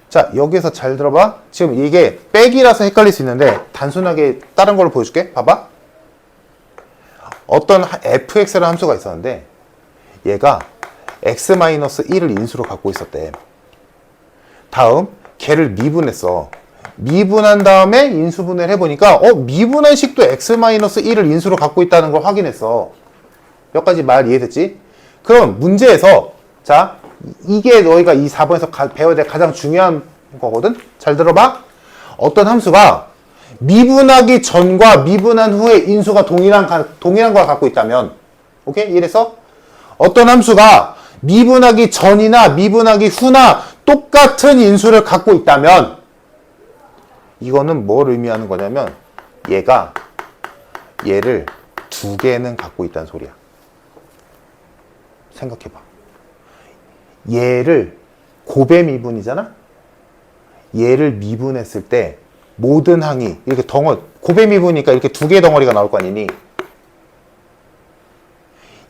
자, 여기서 잘 들어봐. 지금 이게 빼기라서 헷갈릴 수 있는데 단순하게 다른 걸로 보여줄게. 봐봐. 어떤 fx라는 함수가 있었는데 얘가 x-1을 인수로 갖고 있었대. 다음 걔를 미분했어. 미분한 다음에 인수분해를 해보니까 미분한 식도 x-1을 인수로 갖고 있다는 걸 확인했어. 여기까지 말 이해됐지? 그럼 문제에서 자 이게 너희가 이 4번에서 배워야 될 가장 중요한 거거든? 잘 들어봐. 어떤 함수가 미분하기 전과 미분한 후의 인수가 동일한 걸 갖고 있다면, 오케이? 이래서 어떤 함수가 미분하기 전이나 미분하기 후나 똑같은 인수를 갖고 있다면 이거는 뭘 의미하는 거냐면 얘가 얘를 두 개는 갖고 있다는 소리야. 생각해봐. 얘를 곱의 미분이잖아? 얘를 미분했을 때 모든 항이 이렇게 곱의 미분이니까 이렇게 두 개의 덩어리가 나올 거 아니니?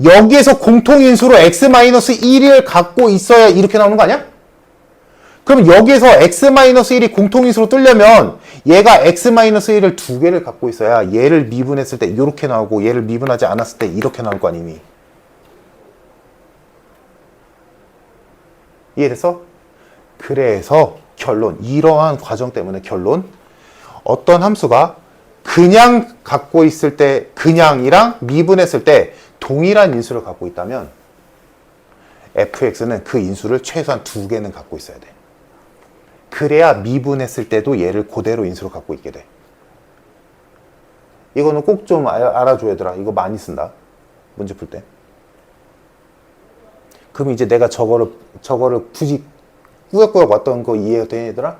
여기에서 공통인수로 x-1을 갖고 있어야 이렇게 나오는 거 아니야? 그럼 여기에서 x-1이 공통인수로 뜨려면 얘가 x-1을 두 개를 갖고 있어야 얘를 미분했을 때 이렇게 나오고 얘를 미분하지 않았을 때 이렇게 나올 거 아니니? 이해됐어? 그래서 결론, 이러한 과정 때문에 결론, 어떤 함수가 그냥 갖고 있을 때, 그냥이랑 미분했을 때 동일한 인수를 갖고 있다면 fx는 그 인수를 최소한 두 개는 갖고 있어야 돼. 그래야 미분했을 때도 얘를 그대로 인수로 갖고 있게 돼. 이거는 꼭 좀 알아줘야 되더라. 이거 많이 쓴다. 문제 풀 때. 그럼 이제 내가 저거를 굳이 꾸역꾸역 왔던 거 이해가 되더라?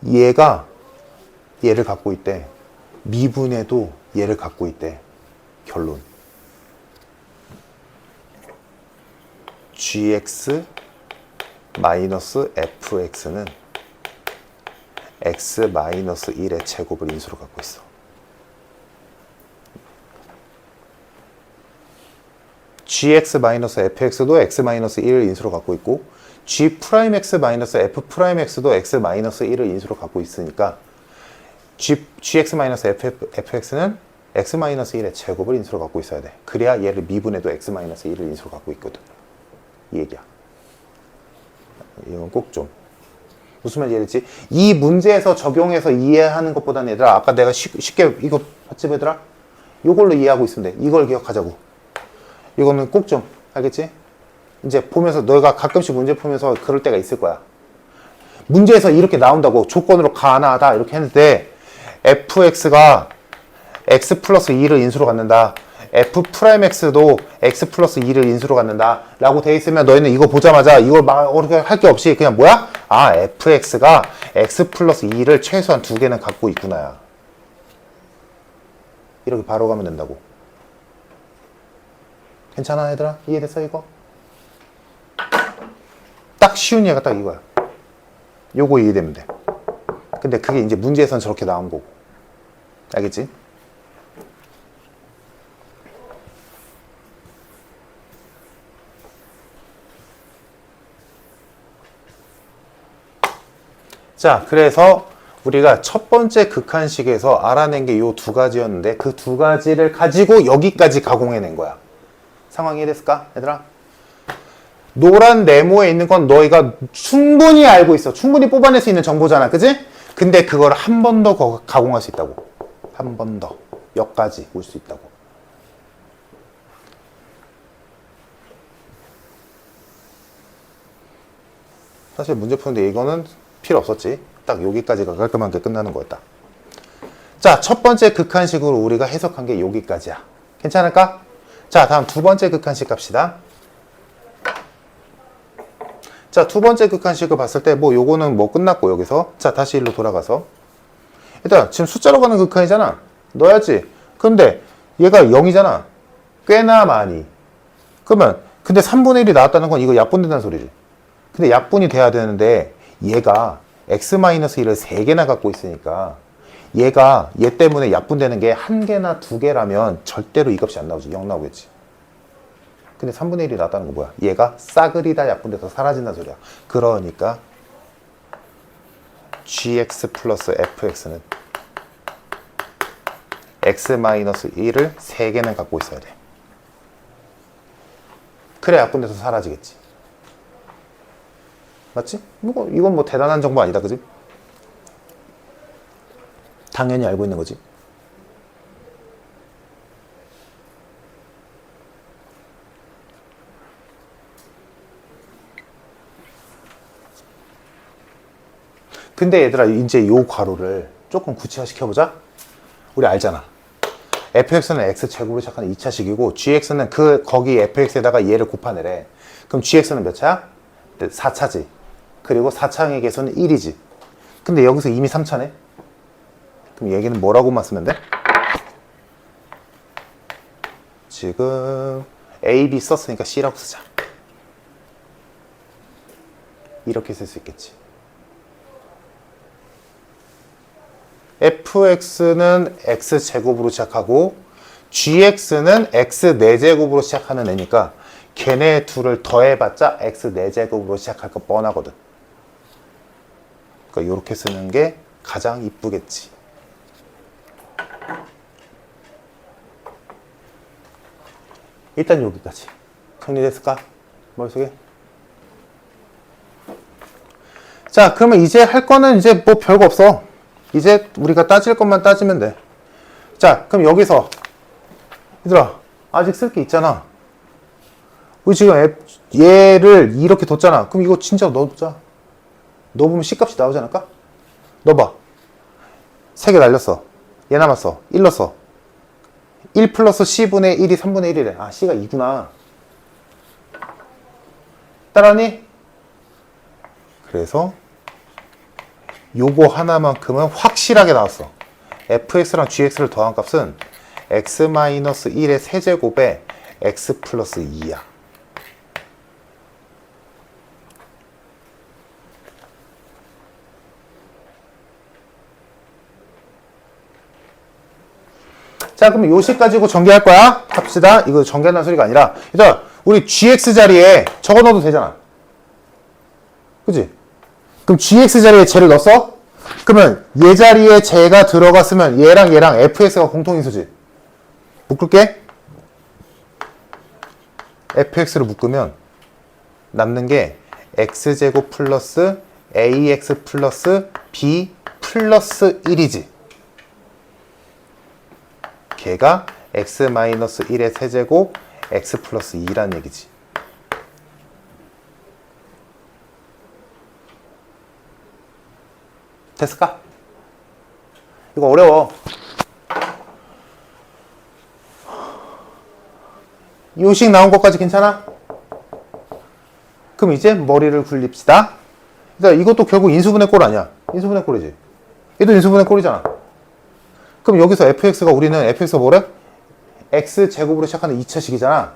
얘가 얘를 갖고 있대. 미분해도 얘를 갖고 있대. 결론. gx-fx는 x-1의 제곱을 인수로 갖고 있어. gx-fx도 x-1을 인수로 갖고 있고 g'x-f'x도 x-1을 인수로 갖고 있으니까 gx-fx는 x-1의 제곱을 인수로 갖고 있어야 돼. 그래야 얘를 미분해도 x-1을 인수로 갖고 있거든. 이 얘기야. 이건 꼭 좀. 무슨 말인지 이해했지? 이 문제에서 적용해서 이해하는 것보다는 얘들아, 아까 내가 쉽게 이거 봤지 얘들아? 이걸로 이해하고 있으면 돼. 이걸 기억하자고. 이거는 꼭 좀 알겠지? 이제 보면서 너희가 가끔씩 문제 풀면서 그럴 때가 있을 거야. 문제에서 이렇게 나온다고 조건으로 가능하다 이렇게 했는데 fx가 x 플러스 2를 인수로 갖는다. f'x도 x 플러스 2를 인수로 갖는다 라고 돼 있으면 너희는 이거 보자마자 이걸 막 어떻게 할 게 없이 그냥 뭐야? 아, fx가 x 플러스 2를 최소한 두 개는 갖고 있구나. 이렇게 바로 가면 된다고. 괜찮아 얘들아? 이해됐어 이거? 딱 쉬운 예가 딱 이거야. 요거 이해되면 돼. 근데 그게 이제 문제에선 저렇게 나온 거고. 알겠지? 자, 그래서 우리가 첫 번째 극한식에서 알아낸 게 요 두 가지였는데 그 두 가지를 가지고 여기까지 가공해낸 거야. 상황이 이해됐을까? 얘들아? 노란 네모에 있는 건 너희가 충분히 알고 있어. 충분히 뽑아낼 수 있는 정보잖아. 그지? 근데 그걸 한 번 더 가공할 수 있다고. 한 번 더. 여기까지 올 수 있다고. 사실 문제 푸는데 이거는 필요 없었지. 딱 여기까지가 깔끔하게 끝나는 거였다. 자, 첫 번째 극한식으로 우리가 해석한 게 여기까지야. 괜찮을까? 자, 다음 두 번째 극한식 갑시다. 자, 두 번째 극한식을 봤을 때 뭐 요거는 뭐 끝났고 여기서 자, 다시 일로 돌아가서 일단 지금 숫자로 가는 극한이잖아. 넣어야지. 근데 얘가 0이잖아. 꽤나 많이. 그러면 근데 3분의 1이 나왔다는 건 이거 약분된다는 소리지. 근데 약분이 돼야 되는데 얘가 x-1을 3개나 갖고 있으니까 얘가 얘 때문에 약분되는 게 1개나 2개라면 절대로 이 값이 안 나오지. 0 나오겠지. 근데 3분의 1이 나왔다는 건 뭐야? 얘가 싸그리 다 약분돼서 사라진다는 소리야. 그러니까 gx 플러스 fx는 x-1을 3개는 갖고 있어야 돼. 그래 약분돼서 사라지겠지. 맞지? 이건 뭐 대단한 정보 아니다, 그지? 당연히 알고 있는 거지. 근데 얘들아, 이제 요 괄호를 조금 구체화 시켜보자. 우리 알잖아. fx는 x제곱으로 시작하는 2차식이고 gx는 거기 fx에다가 얘를 곱하느래. 그럼 gx는 몇 차야? 4차지. 그리고 4차항의 개수는 1이지. 근데 여기서 이미 3차네? 그럼 얘기는 뭐라고만 쓰면 돼? 지금 A, B 썼으니까 C라고 쓰자. 이렇게 쓸 수 있겠지. fx는 x제곱으로 시작하고 gx는 x 4제곱으로 시작하는 애니까 걔네 둘을 더해봤자 x 4제곱으로 시작할 거 뻔하거든. 그러니까 이렇게 쓰는 게 가장 이쁘겠지. 일단 여기까지 정리됐을까? 머릿속에? 자, 그러면 이제 할 거는 이제 뭐 별거 없어. 이제 우리가 따질 것만 따지면 돼. 자, 그럼 여기서 얘들아, 아직 쓸 게 있잖아. 우리 지금 얘를 이렇게 뒀잖아. 그럼 이거 진짜 넣어보자. 넣어보면 C값이 나오지 않을까? 넣어봐. 3개 날렸어. 얘 남았어. 1 넣었어. 1 플러스 C분의 1이 3분의 1이래. 아, C가 2구나. 따라하니? 그래서 요거 하나만큼은 확실하게 나왔어. fx랑 gx를 더한 값은 x-1의 세제곱에 x 플러스 2야. 자, 그럼 요식 가지고 전개할 거야. 합시다. 이거 전개한다는 소리가 아니라 일단 우리 gx 자리에 적어 넣어도 되잖아. 그치? 그럼 gx 자리에 쟤를 넣었어? 그러면 얘 자리에 쟤가 들어갔으면 얘랑 fx가 공통인수지. 묶을게. fx를 묶으면 남는 게 x제곱 플러스 ax 플러스 b 플러스 1이지. 걔가 x-1의 세제곱 x 플러스 2란 얘기지. 됐을까? 이거 어려워. 요식 나온 것까지 괜찮아? 그럼 이제 머리를 굴립시다. 이것도 결국 인수분해 꼴 아니야? 인수분해 꼴이지. 얘도 인수분해 꼴이잖아. 그럼 여기서 우리는 fx가 뭐래? x제곱으로 시작하는 2차식이잖아.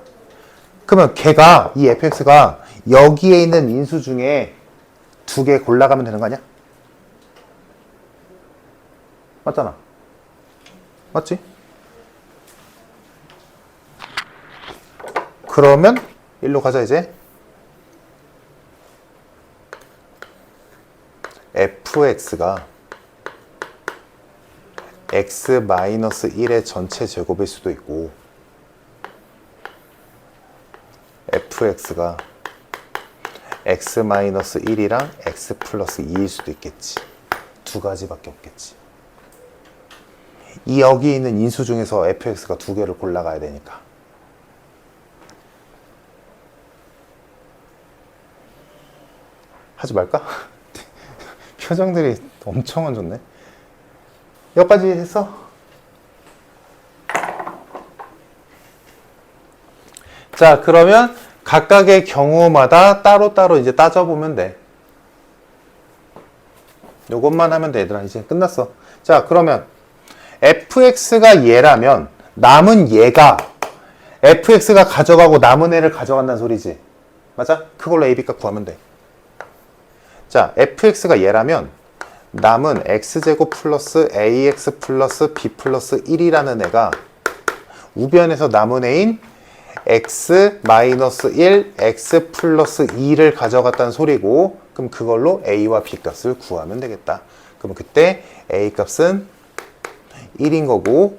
그러면 이 fx가 여기에 있는 인수 중에 2개 골라가면 되는 거 아니야? 맞잖아. 맞지? 그러면 일로 가자 이제. fx가 x-1의 전체 제곱일 수도 있고 fx가 x-1이랑 x 플러스 2일 수도 있겠지. 두 가지밖에 없겠지. 여기 있는 인수 중에서 fx가 2개를 골라가야 되니까. 하지 말까? 표정들이 엄청 안 좋네. 여기까지 했어? 자, 그러면 각각의 경우마다 따로따로 이제 따져보면 돼. 요것만 하면 돼, 얘들아. 이제 끝났어. 자, 그러면 fx가 얘라면 남은 얘가 fx가 가져가고 남은 애를 가져간다는 소리지. 맞아? 그걸로 a, b 값 구하면 돼. 자, fx가 얘라면 남은 x제곱 플러스 ax 플러스 b 플러스 1이라는 애가 우변에서 남은 애인 x 마이너스 1, x 플러스 2를 가져갔다는 소리고, 그럼 그걸로 a와 b 값을 구하면 되겠다. 그럼 그때 a 값은 1인 거고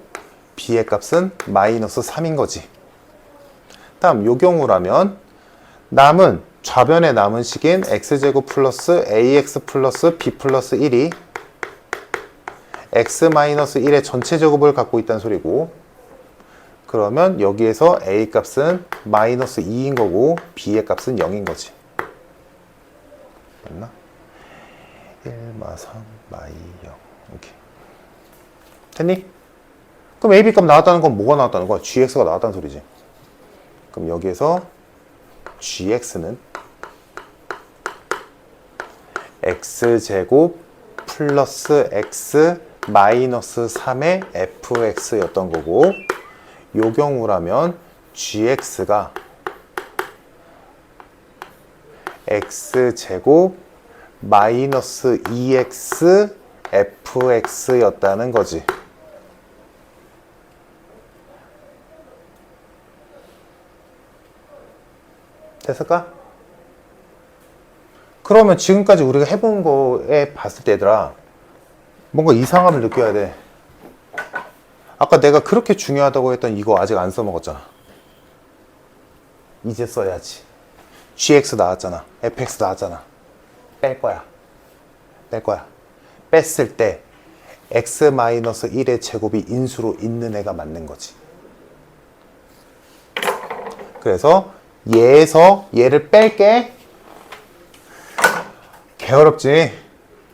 b의 값은 마이너스 3인 거지. 다음 요 경우라면 남은 좌변에 남은 식인 x제곱 플러스 ax 플러스 b 플러스 1이 x 마이너스 1의 전체 제곱을 갖고 있다는 소리고, 그러면 여기에서 a 값은 마이너스 2인 거고 b의 값은 0인 거지. 맞나? 1 마 3 마이 0. 오케이. 됐니? 그럼 a, b 값 나왔다는 건 뭐가 나왔다는 거야? gx가 나왔다는 소리지. 그럼 여기에서 gx는 x제곱 플러스 x 마이너스 3의 fx였던 거고, 요 경우라면 gx가 x제곱 마이너스 2x fx였다는 거지. 됐을까? 그러면 지금까지 우리가 해본 거에 봤을 때 얘들아, 뭔가 이상함을 느껴야 돼. 아까 내가 그렇게 중요하다고 했던 이거 아직 안 써먹었잖아. 이제 써야지. gx 나왔잖아. fx 나왔잖아. 뺄 거야. 뺄 거야. 뺐을 때 x-1의 제곱이 인수로 있는 애가 맞는 거지. 그래서 얘에서 얘를 뺄게. 개어렵지.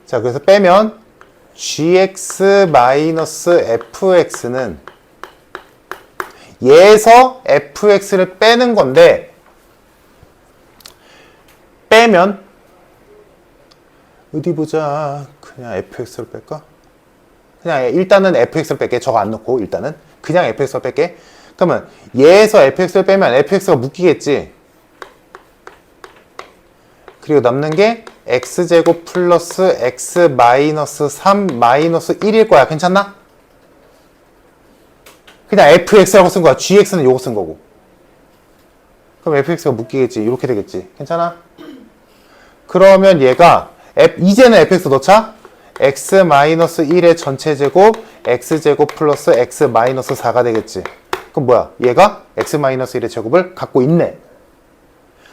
자, 그래서 빼면 gx-fx는 얘에서 fx를 빼는 건데, 빼면 어디 보자. 그냥 fx를 뺄까? 그냥 일단은 fx를 뺄게. 저거 안 넣고 일단은 그냥 fx를 뺄게. 그러면 얘에서 fx를 빼면 fx가 묶이겠지. 그리고 남는 게 x제곱 플러스 x 마이너스 3 마이너스 1일 거야. 괜찮나? 그냥 fx라고 쓴 거야. gx는 요거 쓴 거고. 그럼 fx가 묶이겠지. 이렇게 되겠지. 괜찮아? 그러면 얘가 이제는 fx 넣자. x 마이너스 1의 전체 제곱 x제곱 플러스 x 마이너스 4가 되겠지. 그럼 뭐야? 얘가 x 마이너스 1의 제곱을 갖고 있네.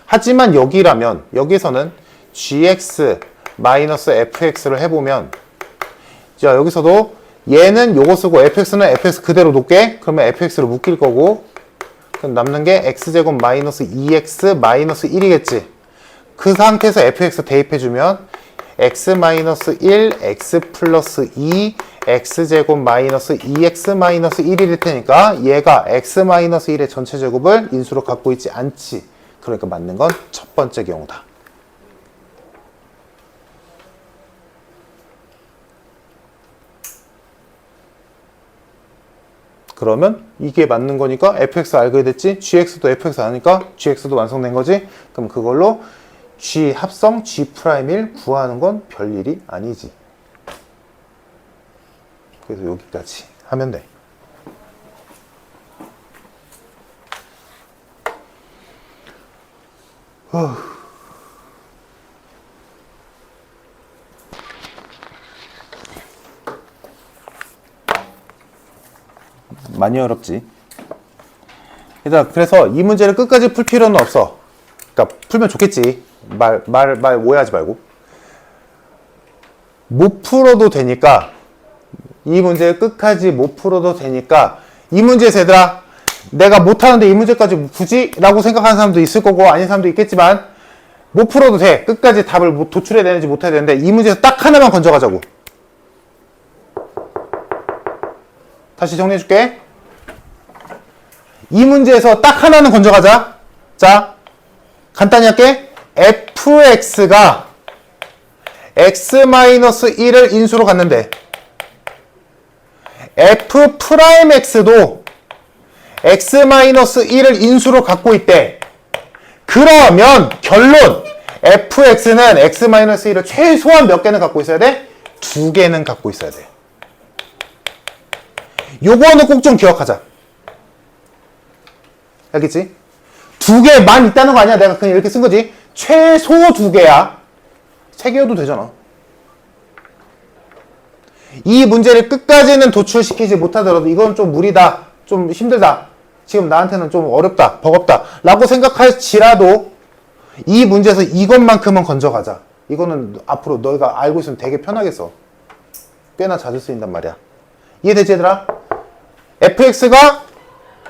하지만 여기라면 여기서는 gx 마이너스 fx를 해보면, 자, 여기서도 얘는 요거 쓰고 fx는 fx 그대로 놓게. 그러면 fx로 묶일 거고, 그럼 남는 게 x제곱 마이너스 2x 마이너스 1이겠지. 그 상태에서 fx 대입해주면 x 마이너스 1, x 플러스 2, x제곱 마이너스 2x 마이너스 1일 테니까 얘가 x 마이너스 1의 전체 제곱을 인수로 갖고 있지 않지. 그러니까 맞는 건 첫 번째 경우다. 그러면 이게 맞는 거니까 fx 알게 됐지? gx도 fx 아니까 gx도 완성된 거지? 그럼 그걸로 g 합성 g'1 구하는 건 별일이 아니지. 그래서 여기까지 하면 돼. 많이 어렵지. 일단 그래서 이 문제를 끝까지 풀 필요는 없어. 그러니까 풀면 좋겠지. 말 오해하지 말고. 못 풀어도 되니까, 이 문제를 끝까지 못 풀어도 되니까, 이 문제에서 얘들아, 내가 못하는데 이 문제까지 굳이? 라고 생각하는 사람도 있을 거고 아닌 사람도 있겠지만, 못 풀어도 돼. 끝까지 답을 도출해야 되는지 못해야 되는데, 이 문제에서 딱 하나만 건져가자고. 다시 정리해줄게. 이 문제에서 딱 하나는 건져가자. 자, 간단히 할게. fx가 x-1을 인수로 갔는데 f'x도 x-1을 인수로 갖고 있대. 그러면 결론 fx는 x-1을 최소한 몇 개는 갖고 있어야 돼? 2개는 갖고 있어야 돼. 요거는 꼭 좀 기억하자. 알겠지? 2개만 있다는 거 아니야. 내가 그냥 이렇게 쓴 거지. 최소 2개야. 3개여도 되잖아. 이 문제를 끝까지는 도출시키지 못하더라도 이건 좀 무리다, 좀 힘들다, 지금 나한테는 좀 어렵다, 버겁다 라고 생각할지라도 이 문제에서 이것만큼은 건져가자. 이거는 앞으로 너희가 알고 있으면 되게 편하겠어. 꽤나 자주 쓰인단 말이야. 이해되지 얘들아? fx와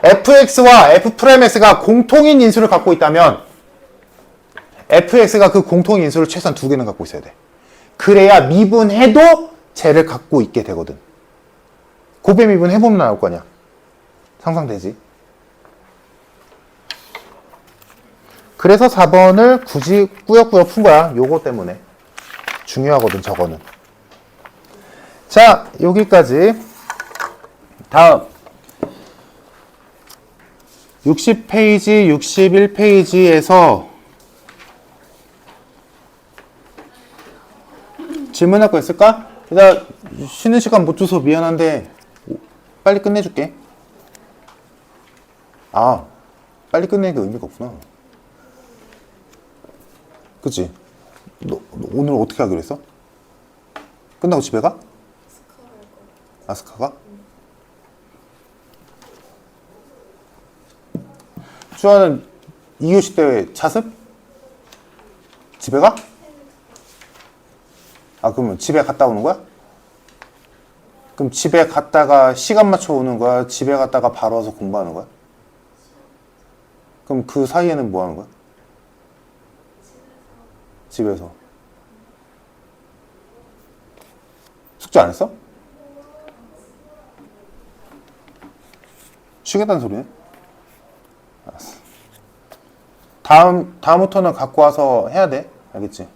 f'x가 공통인 인수를 갖고 있다면 fx가 그 공통인 인수를 최소한 2개는 갖고 있어야 돼. 그래야 미분해도 쟤를 갖고 있게 되거든. 곱의 미분 해보면 나올 거 아니야. 상상되지? 그래서 4번을 굳이 꾸역꾸역 푼 거야. 요거 때문에. 중요하거든, 저거는. 자, 여기까지. 다음. 60페이지, 61페이지에서 질문할 거 있을까? 나 쉬는 시간 못 줘서 미안한데 빨리 끝내줄게. 아, 빨리 끝내니까 의미가 없구나. 그치? 너 오늘 어떻게 하기로 했어? 끝나고 집에 가? 아스카가? 주아는 2교시 때 자습? 집에 가? 아, 그러면 집에 갔다 오는 거야? 그럼 집에 갔다가 시간 맞춰 오는 거야? 집에 갔다가 바로 와서 공부하는 거야? 그럼 그 사이에는 뭐 하는 거야? 집에서. 숙제 안 했어? 쉬겠다는 소리네? 알았어. 다음부터는 갖고 와서 해야 돼. 알겠지?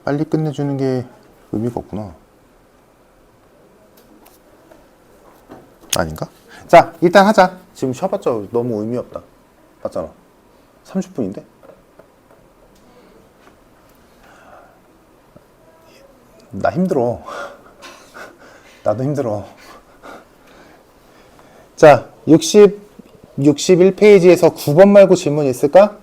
빨리 끝내주는 게 의미가 없구나. 아닌가? 자, 일단 하자. 지금 쉬어봤자 너무 의미 없다. 맞잖아. 30분인데? 나 힘들어. 나도 힘들어. 자, 61페이지에서 9번 말고 질문 있을까?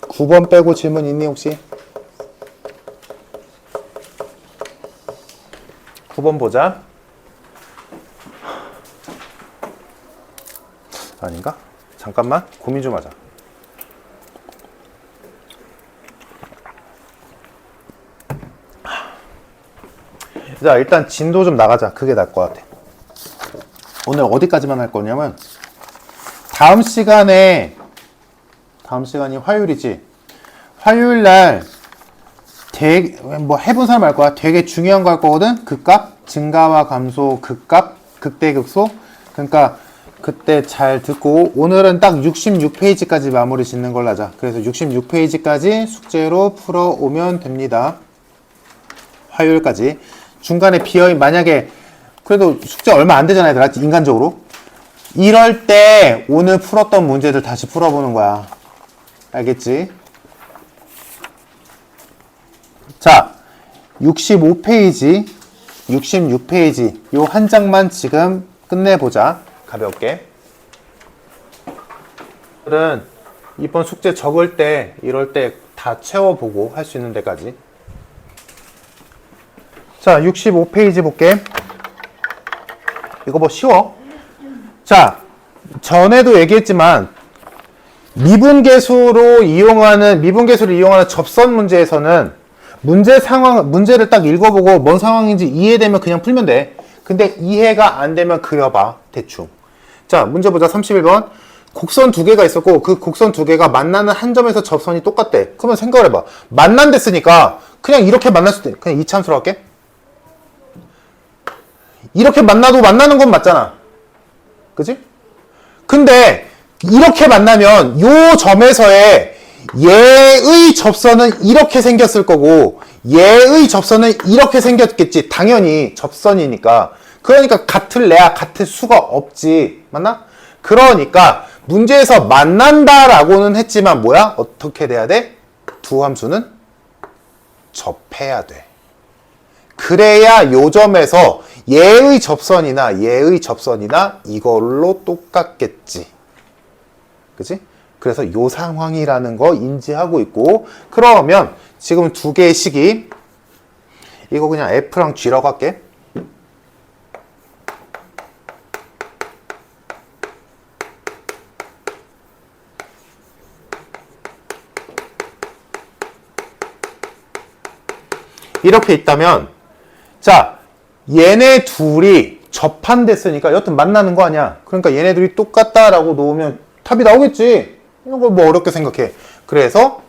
9번 빼고 질문 있니 혹시? 9번 보자. 아닌가? 잠깐만 고민 좀 하자. 자, 일단 진도 좀 나가자. 그게 나을 것 같아. 오늘 어디까지만 할 거냐면 다음 시간이 화요일이지. 화요일날 뭐 해본 사람 알 거야. 되게 중요한 거 할 거거든. 극값, 증가와 감소, 극값, 극대극소. 그러니까 그때 잘 듣고 오늘은 딱 66페이지까지 마무리 짓는 걸로 하자. 그래서 66페이지까지 숙제로 풀어오면 됩니다. 화요일까지. 중간에 비어있는, 만약에 그래도 숙제 얼마 안 되잖아 얘들아, 인간적으로. 이럴 때 오늘 풀었던 문제들 다시 풀어보는 거야. 알겠지? 자, 65페이지 66페이지 요 한 장만 지금 끝내보자. 가볍게. 오늘은 이번 숙제 적을 때 이럴 때 다 채워보고 할 수 있는 데까지. 자, 65페이지 볼게. 이거 뭐 쉬워. 자, 전에도 얘기했지만 미분계수를 이용하는 접선 문제에서는 문제를 딱 읽어보고 뭔 상황인지 이해되면 그냥 풀면 돼. 근데 이해가 안 되면 그려봐. 대충. 자, 문제 보자. 31번. 곡선 두 개가 있었고 그 곡선 두 개가 만나는 한 점에서 접선이 똑같대. 그러면 생각을 해봐. 만난댔으니까 그냥 이렇게 만날 수도 있대. 그냥 이참수로 할게. 이렇게 만나도 만나는 건 맞잖아. 그지? 근데 이렇게 만나면 요 점에서의 얘의 접선은 이렇게 생겼을 거고 얘의 접선은 이렇게 생겼겠지. 당연히 접선이니까. 그러니까 같을래야 같을 수가 없지. 맞나? 그러니까 문제에서 만난다라고는 했지만 뭐야? 어떻게 돼야 돼? 두 함수는 접해야 돼. 그래야 요 점에서 얘의 접선이나 얘의 접선이나 이걸로 똑같겠지. 그치? 그래서 요 상황이라는 거 인지하고 있고, 그러면 지금 두 개의 식이 이거 그냥 F랑 G라고 할게. 이렇게 있다면, 자, 얘네 둘이 접한댔으니까 여튼 만나는 거 아니야. 그러니까 얘네 둘이 똑같다라고 놓으면 답이 나오겠지. 이런 걸 뭐 어렵게 생각해. 그래서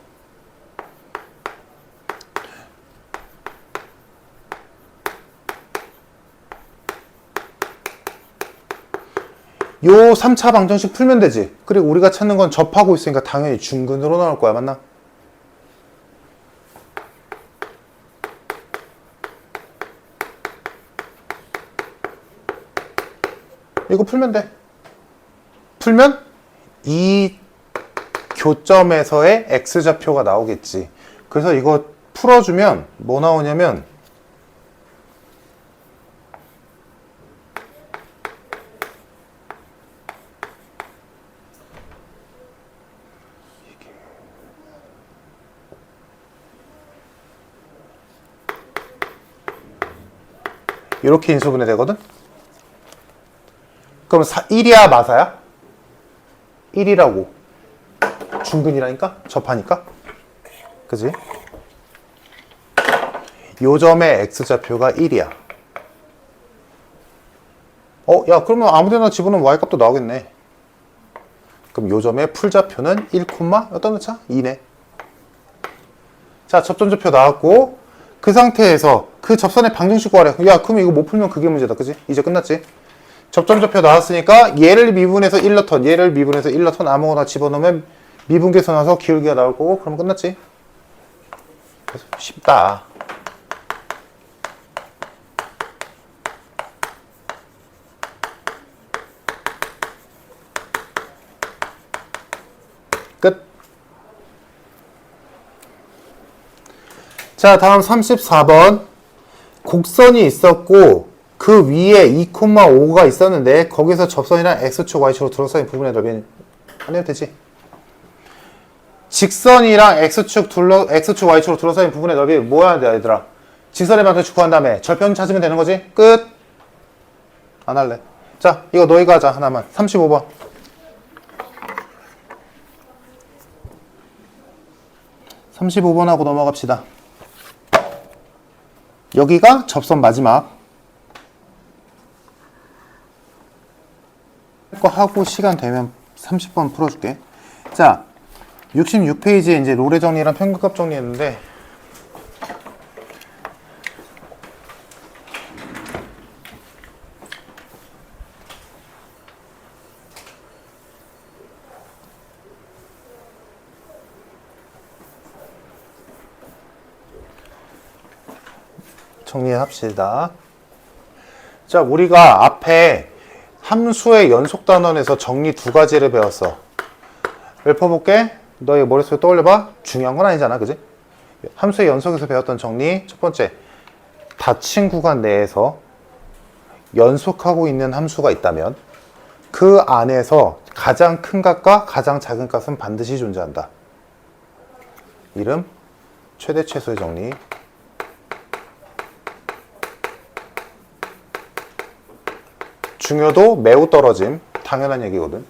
요 3차 방정식 풀면 되지. 그리고 우리가 찾는 건 접하고 있으니까 당연히 중근으로 나올 거야. 맞나? 이거 풀면 돼. 풀면 이 교점에서의 x좌표가 나오겠지. 그래서 이거 풀어주면 뭐 나오냐면 이렇게 인수분해 되거든? 그럼 1이야 마사야? 1이라고. 중근이라니까? 접하니까? 그지? 요 점의 x좌표가 1이야. 야, 그러면 아무데나 집어넣으면 y값도 나오겠네. 그럼 요 점의 풀좌표는 1, 어떤 차? 2네. 자, 접점좌표 나왔고, 그 상태에서 그 접선의 방정식 구하래. 야, 그럼 이거 못 풀면 그게 문제다. 그지? 이제 끝났지? 접점좌표 나왔으니까 얘를 미분해서 1넣던, 얘를 미분해서 1넣던 아무거나 집어넣으면 미분계수 나서 기울기가 나올 거고, 그럼 끝났지? 그래서 쉽다. 끝. 자, 다음 34번. 곡선이 있었고 그 위에 2,5가 있었는데 거기서 접선이랑 x축, y축으로 둘러싸인 부분의 넓이는 안 해도 되지. 직선이랑 x축, y축으로 둘러싸인 부분의 넓이 뭐 해야 돼, 얘들아? 직선의 방정식 구한 다음에 절편 찾으면 되는 거지? 끝. 안 할래. 자, 이거 너희가 하자. 하나만. 35번. 35번 하고 넘어갑시다. 여기가 접선 마지막. 거 하고 시간 되면 30번 풀어줄게. 자, 66페이지에 이제 롤의 정리랑 평균값 정리했는데, 정리합시다. 자, 우리가 앞에 함수의 연속 단원에서 정리 두 가지를 배웠어. 읊어볼게. 너의 머릿속에 떠올려봐. 중요한 건 아니잖아, 그지? 함수의 연속에서 배웠던 정리. 첫 번째, 닫힌 구간 내에서 연속하고 있는 함수가 있다면 그 안에서 가장 큰 값과 가장 작은 값은 반드시 존재한다. 이름, 최대 최소의 정리. 중요도 매우 떨어짐. 당연한 얘기거든.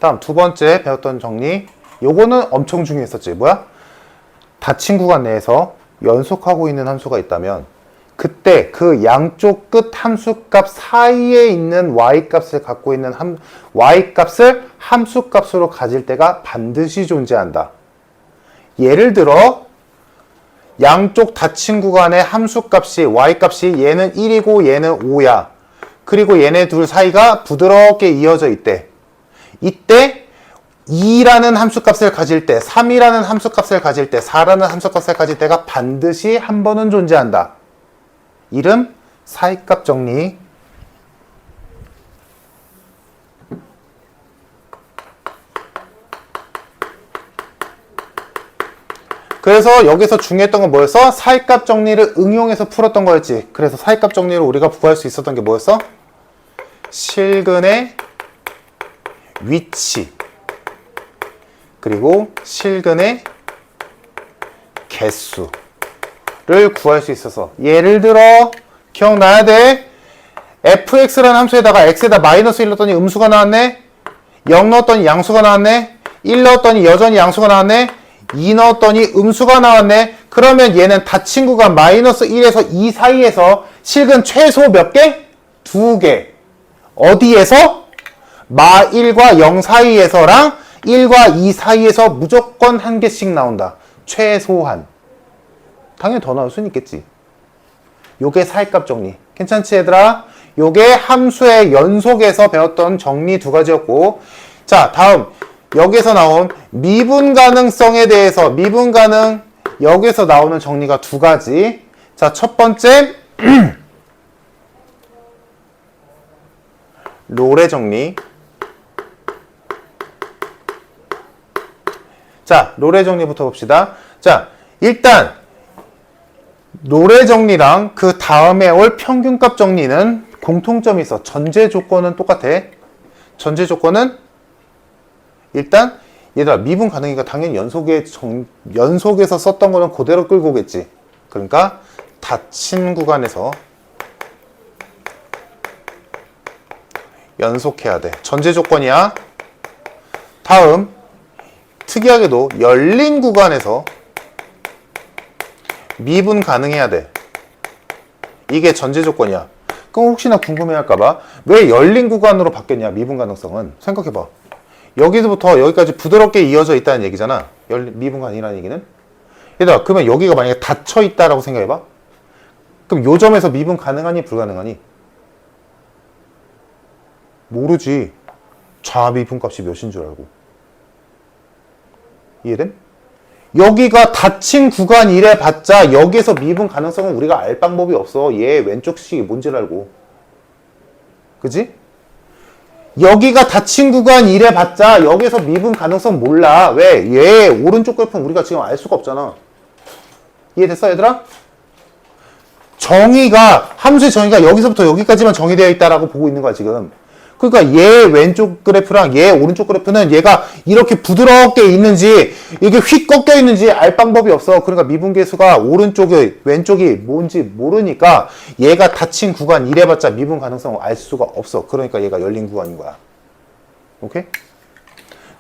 다음 두 번째 배웠던 정리. 요거는 엄청 중요했었지. 뭐야? 닫힌 구간 내에서 연속하고 있는 함수가 있다면 그때 그 양쪽 끝 함수값 사이에 있는 y값을 갖고 있는 y값을 함수값으로 가질 때가 반드시 존재한다. 예를 들어 양쪽 닫힌 구간의 함수값이 y값이 얘는 1이고 얘는 5야. 그리고 얘네 둘 사이가 부드럽게 이어져 있대. 이때 2라는 함수값을 가질 때, 3이라는 함수값을 가질 때, 4라는 함수값을 가질 때가 반드시 한 번은 존재한다. 이름 사이값 정리. 그래서 여기서 중요했던 건 뭐였어? 사이값 정리를 응용해서 풀었던 거였지. 그래서 사이값 정리를 우리가 구할 수 있었던 게 뭐였어? 실근의 위치 그리고 실근의 개수를 구할 수 있어서, 예를 들어 기억나야 돼. fx라는 함수에다가 x에다 마이너스 1 넣었더니 음수가 나왔네. 0 넣었더니 양수가 나왔네. 1 넣었더니 여전히 양수가 나왔네. 2 넣었더니 음수가 나왔네. 그러면 얘는 닫힌 구간 마이너스 1에서 2 사이에서 실근 최소 몇 개? 2개. 어디에서? 마 1과 0 사이에서랑 1과 2 사이에서 무조건 한 개씩 나온다. 최소한. 당연히 더 나올 수는 있겠지. 요게 사이값 정리. 괜찮지 얘들아? 요게 함수의 연속에서 배웠던 정리 두 가지였고, 자 다음 여기서 나온 미분 가능성에 대해서, 미분 가능 여기서 나오는 정리가 두 가지. 자 첫 번째 로레 정리. 자 로레 정리부터 봅시다. 자 일단 로레 정리랑 그 다음에 올 평균값 정리는 공통점이 있어. 전제 조건은 똑같아. 전제 조건은 일단 얘들아 미분 가능이니까 당연히 연속에서 썼던 거는 그대로 끌고 오겠지. 그러니까 닫힌 구간에서 연속해야 돼. 전제 조건이야. 다음 특이하게도 열린 구간에서 미분 가능해야 돼. 이게 전제 조건이야. 그럼 혹시나 궁금해할까봐 왜 열린 구간으로 바뀌었냐, 미분 가능성은. 생각해봐. 여기서부터 여기까지 부드럽게 이어져 있다는 얘기잖아. 미분 가능이라는 얘기는. 얘들아 그러면 여기가 만약에 닫혀 있다라고 생각해봐. 그럼 요 점에서 미분 가능하니 불가능하니? 모르지. 자미분 값이 몇인 줄 알고. 이해됨? 여기가 닫힌 구간이래 봤자 여기에서 미분 가능성은 우리가 알 방법이 없어. 얘 왼쪽 식이 뭔지를 알고. 그지? 여기가 닫힌 구간이래 봤자 여기에서 미분 가능성 몰라. 왜? 얘 오른쪽 그래프는 우리가 지금 알 수가 없잖아. 이해됐어 얘들아? 정의가, 함수의 정의가 여기서부터 여기까지만 정의되어 있다라고 보고 있는 거야 지금. 그러니까 얘 왼쪽 그래프랑 얘 오른쪽 그래프는 얘가 이렇게 부드럽게 있는지 이게 휙 꺾여 있는지 알 방법이 없어. 그러니까 미분계수가 오른쪽이 왼쪽이 뭔지 모르니까 얘가 닫힌 구간 이래봤자 미분 가능성을 알 수가 없어. 그러니까 얘가 열린 구간인 거야. 오케이?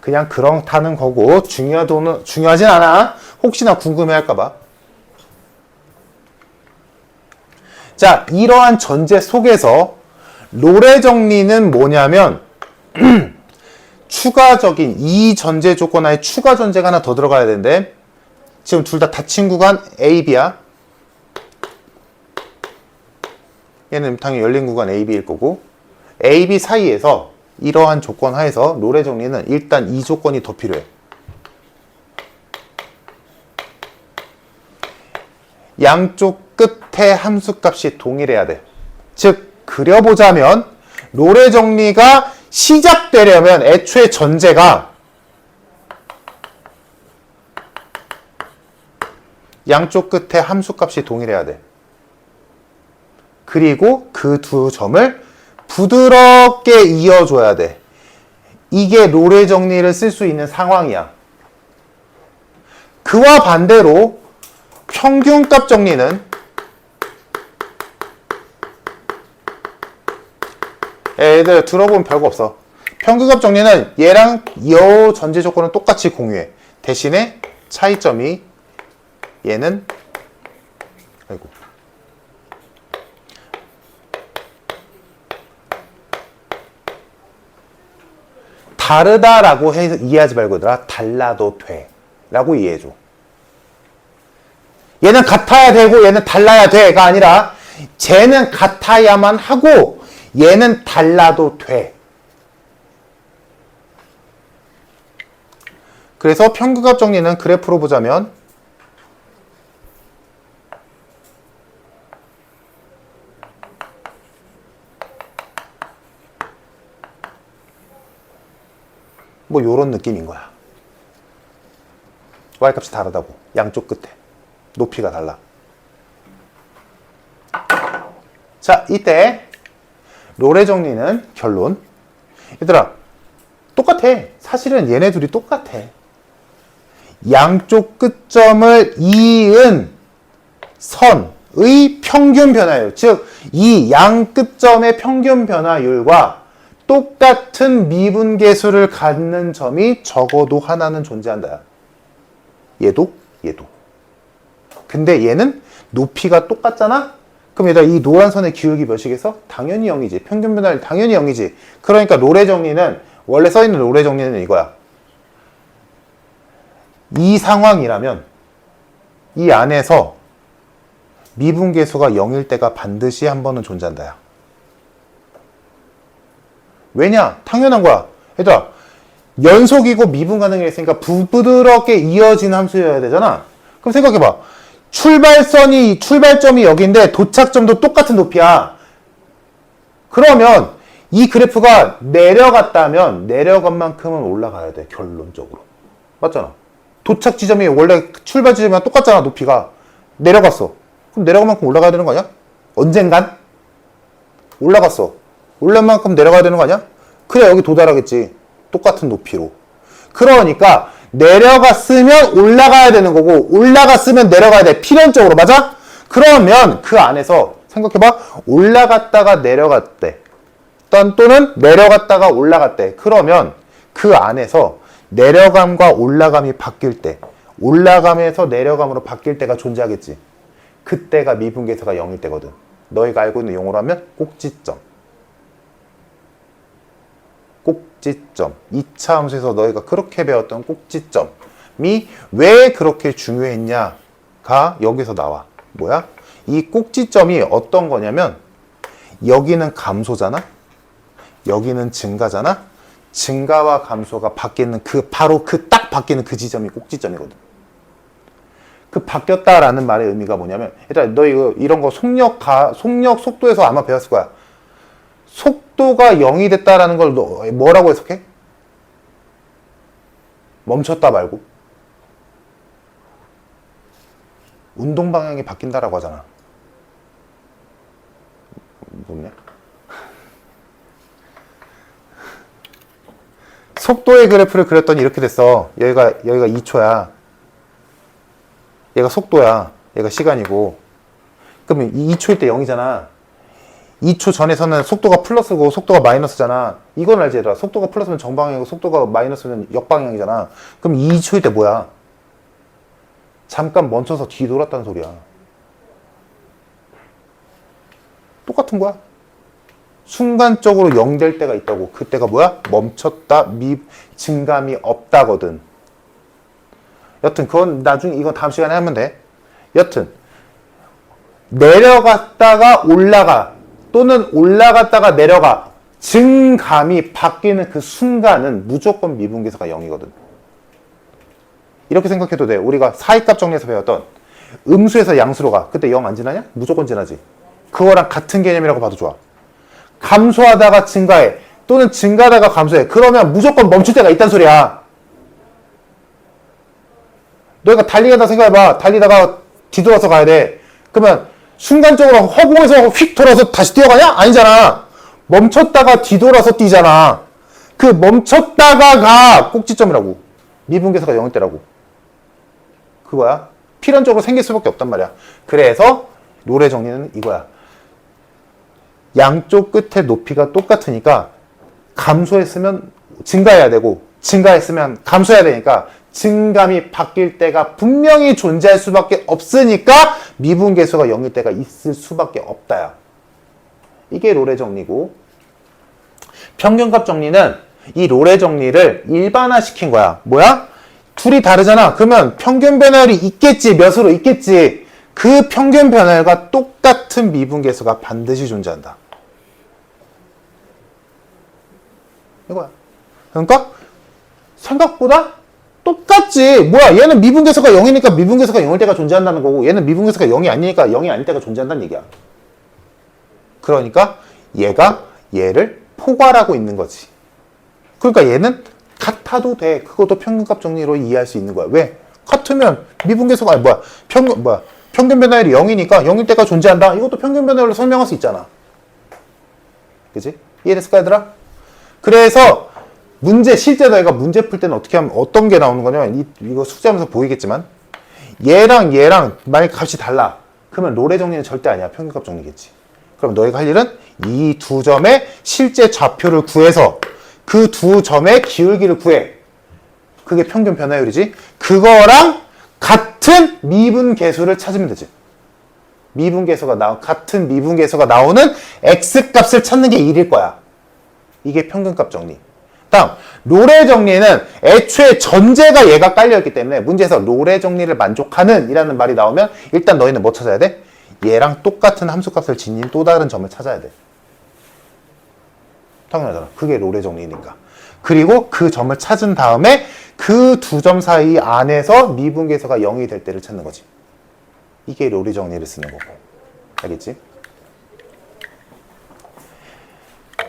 그냥 그렇다는 거고 중요하진 않아. 혹시나 궁금해할까봐. 자, 이러한 전제 속에서 로레 정리는 뭐냐면 추가적인 이 전제 조건 하에 추가 전제가 하나 더 들어가야 되는데, 지금 둘 다 닫힌 구간 A, B야. 얘는 당연히 열린 구간 A, B일 거고, A, B 사이에서 이러한 조건 하에서 로레 정리는 일단 이 조건이 더 필요해. 양쪽 끝에 함수값이 동일해야 돼. 즉 그려보자면 로레 정리가 시작되려면 애초에 전제가 양쪽 끝에 함수값이 동일해야 돼. 그리고 그 두 점을 부드럽게 이어줘야 돼. 이게 로레 정리를 쓸 수 있는 상황이야. 그와 반대로 평균값 정리는 얘들 들어보면 별거 없어. 평균값 정리는 얘랑 이 전제 조건은 똑같이 공유해. 대신에 차이점이 얘는 아이고 다르다라고 해서 이해하지 말고 얘들아 달라도 돼 라고 이해해줘. 얘는 같아야 되고 얘는 달라야 돼가 아니라 쟤는 같아야만 하고 얘는 달라도 돼. 그래서 평균값 정리는 그래프로 보자면 뭐 요런 느낌인 거야. y값이 다르다고. 양쪽 끝에 높이가 달라. 자, 이때 롤의 정리는 결론. 얘들아, 똑같아. 사실은 얘네 둘이 똑같아. 양쪽 끝점을 이은 선의 평균 변화율, 즉 이 양 끝점의 평균 변화율과 똑같은 미분계수를 갖는 점이 적어도 하나는 존재한다. 얘도 얘도. 근데 얘는 높이가 똑같잖아? 그럼 얘들아, 이 노란 선의 기울기 몇이겠어? 당연히 0이지. 평균 변화율 당연히 0이지. 그러니까 롤의 정리는, 원래 써있는 롤의 정리는 이거야. 이 상황이라면 이 안에서 미분계수가 0일 때가 반드시 한 번은 존재한다. 왜냐? 당연한 거야. 얘들아, 연속이고 미분 가능했으니까 부드럽게 이어진 함수여야 되잖아. 그럼 생각해봐. 출발점이 여기인데 도착점도 똑같은 높이야. 그러면 이 그래프가 내려갔다면 내려간 만큼은 올라가야 돼. 결론적으로. 맞잖아. 도착 지점이 원래 출발 지점이랑 똑같잖아. 높이가. 내려갔어. 그럼 내려간 만큼 올라가야 되는 거 아니야? 언젠간? 올라갔어. 올라간 만큼 내려가야 되는 거 아니야? 그래, 여기 도달하겠지. 똑같은 높이로. 그러니까 내려갔으면 올라가야 되는 거고, 올라갔으면 내려가야 돼. 필연적으로. 맞아? 그러면 그 안에서 생각해봐. 올라갔다가 내려갔대. 또는 내려갔다가 올라갔대. 그러면 그 안에서 내려감과 올라감이 바뀔 때, 올라감에서 내려감으로 바뀔 때가 존재하겠지. 그때가 미분계수가 0일 때거든. 너희가 알고 있는 용어로 하면 꼭지점. 꼭지점. 2차 함수에서 너희가 그렇게 배웠던 꼭지점이 왜 그렇게 중요했냐가 여기서 나와. 뭐야? 이 꼭지점이 어떤 거냐면, 여기는 감소잖아? 여기는 증가잖아? 증가와 감소가 바뀌는 바로 딱 바뀌는 그 지점이 꼭지점이거든. 그 바뀌었다라는 말의 의미가 뭐냐면, 일단 너 이런 거 속력 속도에서 아마 배웠을 거야. 속도가 0이 됐다라는 걸 뭐라고 해석해? 멈췄다 말고. 운동 방향이 바뀐다라고 하잖아. 뭐냐? 속도의 그래프를 그렸더니 이렇게 됐어. 여기가 2초야. 얘가 속도야. 얘가 시간이고. 그러면 2초일 때 0이잖아. 2초 전에서는 속도가 플러스고 속도가 마이너스잖아. 이건 알지 얘들아. 속도가 플러스면 정방향이고 속도가 마이너스면 역방향이잖아. 그럼 2초일 때 뭐야? 잠깐 멈춰서 뒤돌았다는 소리야. 똑같은 거야. 순간적으로 0 될 때가 있다고. 그때가 뭐야? 멈췄다, 증감이 없다거든. 여튼 그건 나중에, 이건 다음 시간에 하면 돼. 여튼 내려갔다가 올라가, 또는 올라갔다가 내려가, 증감이 바뀌는 그 순간은 무조건 미분계수가 0이거든. 이렇게 생각해도 돼. 우리가 사이값 정리에서 배웠던 음수에서 양수로 가. 그때 0 안 지나냐? 무조건 지나지. 그거랑 같은 개념이라고 봐도 좋아. 감소하다가 증가해, 또는 증가하다가 감소해. 그러면 무조건 멈출 때가 있단 소리야. 너희가 달리겠다 생각해봐. 달리다가 뒤돌아서 가야 돼. 그러면 순간적으로 허공에서 휙 돌아서 다시 뛰어가냐? 아니잖아. 멈췄다가 뒤돌아서 뛰잖아. 그 멈췄다가가 꼭지점이라고. 미분계수가 0일 때라고. 그거야. 필연적으로 생길 수밖에 없단 말이야. 그래서 롤의 정리는 이거야. 양쪽 끝의 높이가 똑같으니까 감소했으면 증가해야 되고, 증가했으면 감소해야 되니까 증감이 바뀔 때가 분명히 존재할 수밖에 없으니까 미분계수가 0일 때가 있을 수밖에 없다야. 이게 롤의 정리고, 평균값 정리는 이 롤의 정리를 일반화시킨 거야. 뭐야? 둘이 다르잖아. 그러면 평균 변화율이 있겠지. 몇으로 있겠지. 그 평균 변화율과 똑같은 미분계수가 반드시 존재한다. 이거야. 그러니까 생각보다 똑같지. 뭐야, 얘는 미분계수가 0이니까 미분계수가 0일 때가 존재한다는 거고, 얘는 미분계수가 0이 아니니까 0이 아닐 때가 존재한다는 얘기야. 그러니까 얘가 얘를 포괄하고 있는 거지. 그러니까 얘는 같아도 돼. 그것도 평균값 정리로 이해할 수 있는 거야. 왜? 같으면 미분계수가 아니 평균 변화율이 0이니까 0일 때가 존재한다. 이것도 평균 변화율로 설명할 수 있잖아. 그치? 이해됐을까, 얘들아? 그래서 실제 너희가 문제 풀 때는 어떻게 하면 어떤 게 나오는 거냐면 이거 숙제하면서 보이겠지만 얘랑 만약 값이 달라. 그러면 롤의 정리는 절대 아니야. 평균값 정리겠지. 그럼 너희가 할 일은 이 두 점의 실제 좌표를 구해서 그 두 점의 기울기를 구해. 그게 평균 변화율이지. 그거랑 같은 미분계수를 찾으면 되지. 같은 미분계수가 나오는 x값을 찾는 게 1일 거야. 이게 평균값 정리. 다음, 롤의 정리는 애초에 전제가 얘가 깔려있기 때문에 문제에서 롤의 정리를 만족하는 이라는 말이 나오면 일단 너희는 뭐 찾아야 돼? 얘랑 똑같은 함수값을 지닌 또 다른 점을 찾아야 돼. 당연하잖아. 그게 롤의 정리니까. 그리고 그 점을 찾은 다음에 그 두 점 사이 안에서 미분계수가 0이 될 때를 찾는 거지. 이게 롤의 정리를 쓰는 거고. 알겠지?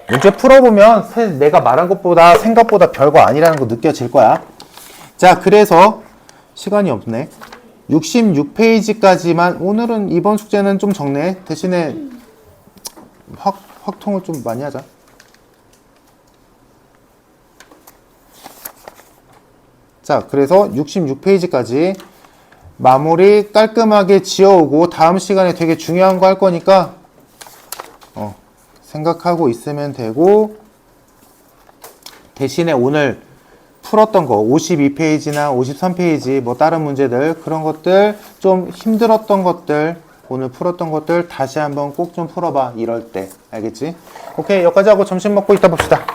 문제 풀어보면 내가 말한 것보다 생각보다 별거 아니라는 거 느껴질 거야. 자, 그래서 시간이 없네. 66페이지까지만. 오늘은 이번 숙제는 좀 적네. 대신에 확통을 좀 많이 하자. 자, 그래서 66페이지까지 마무리 깔끔하게 지어오고 다음 시간에 되게 중요한 거 할 거니까 생각하고 있으면 되고, 대신에 오늘 풀었던 거 52페이지나 53페이지 뭐 다른 문제들 그런 것들 좀 힘들었던 것들 오늘 풀었던 것들 다시 한번 꼭 좀 풀어봐. 이럴 때. 알겠지? 오케이, 여기까지 하고 점심 먹고 이따 봅시다.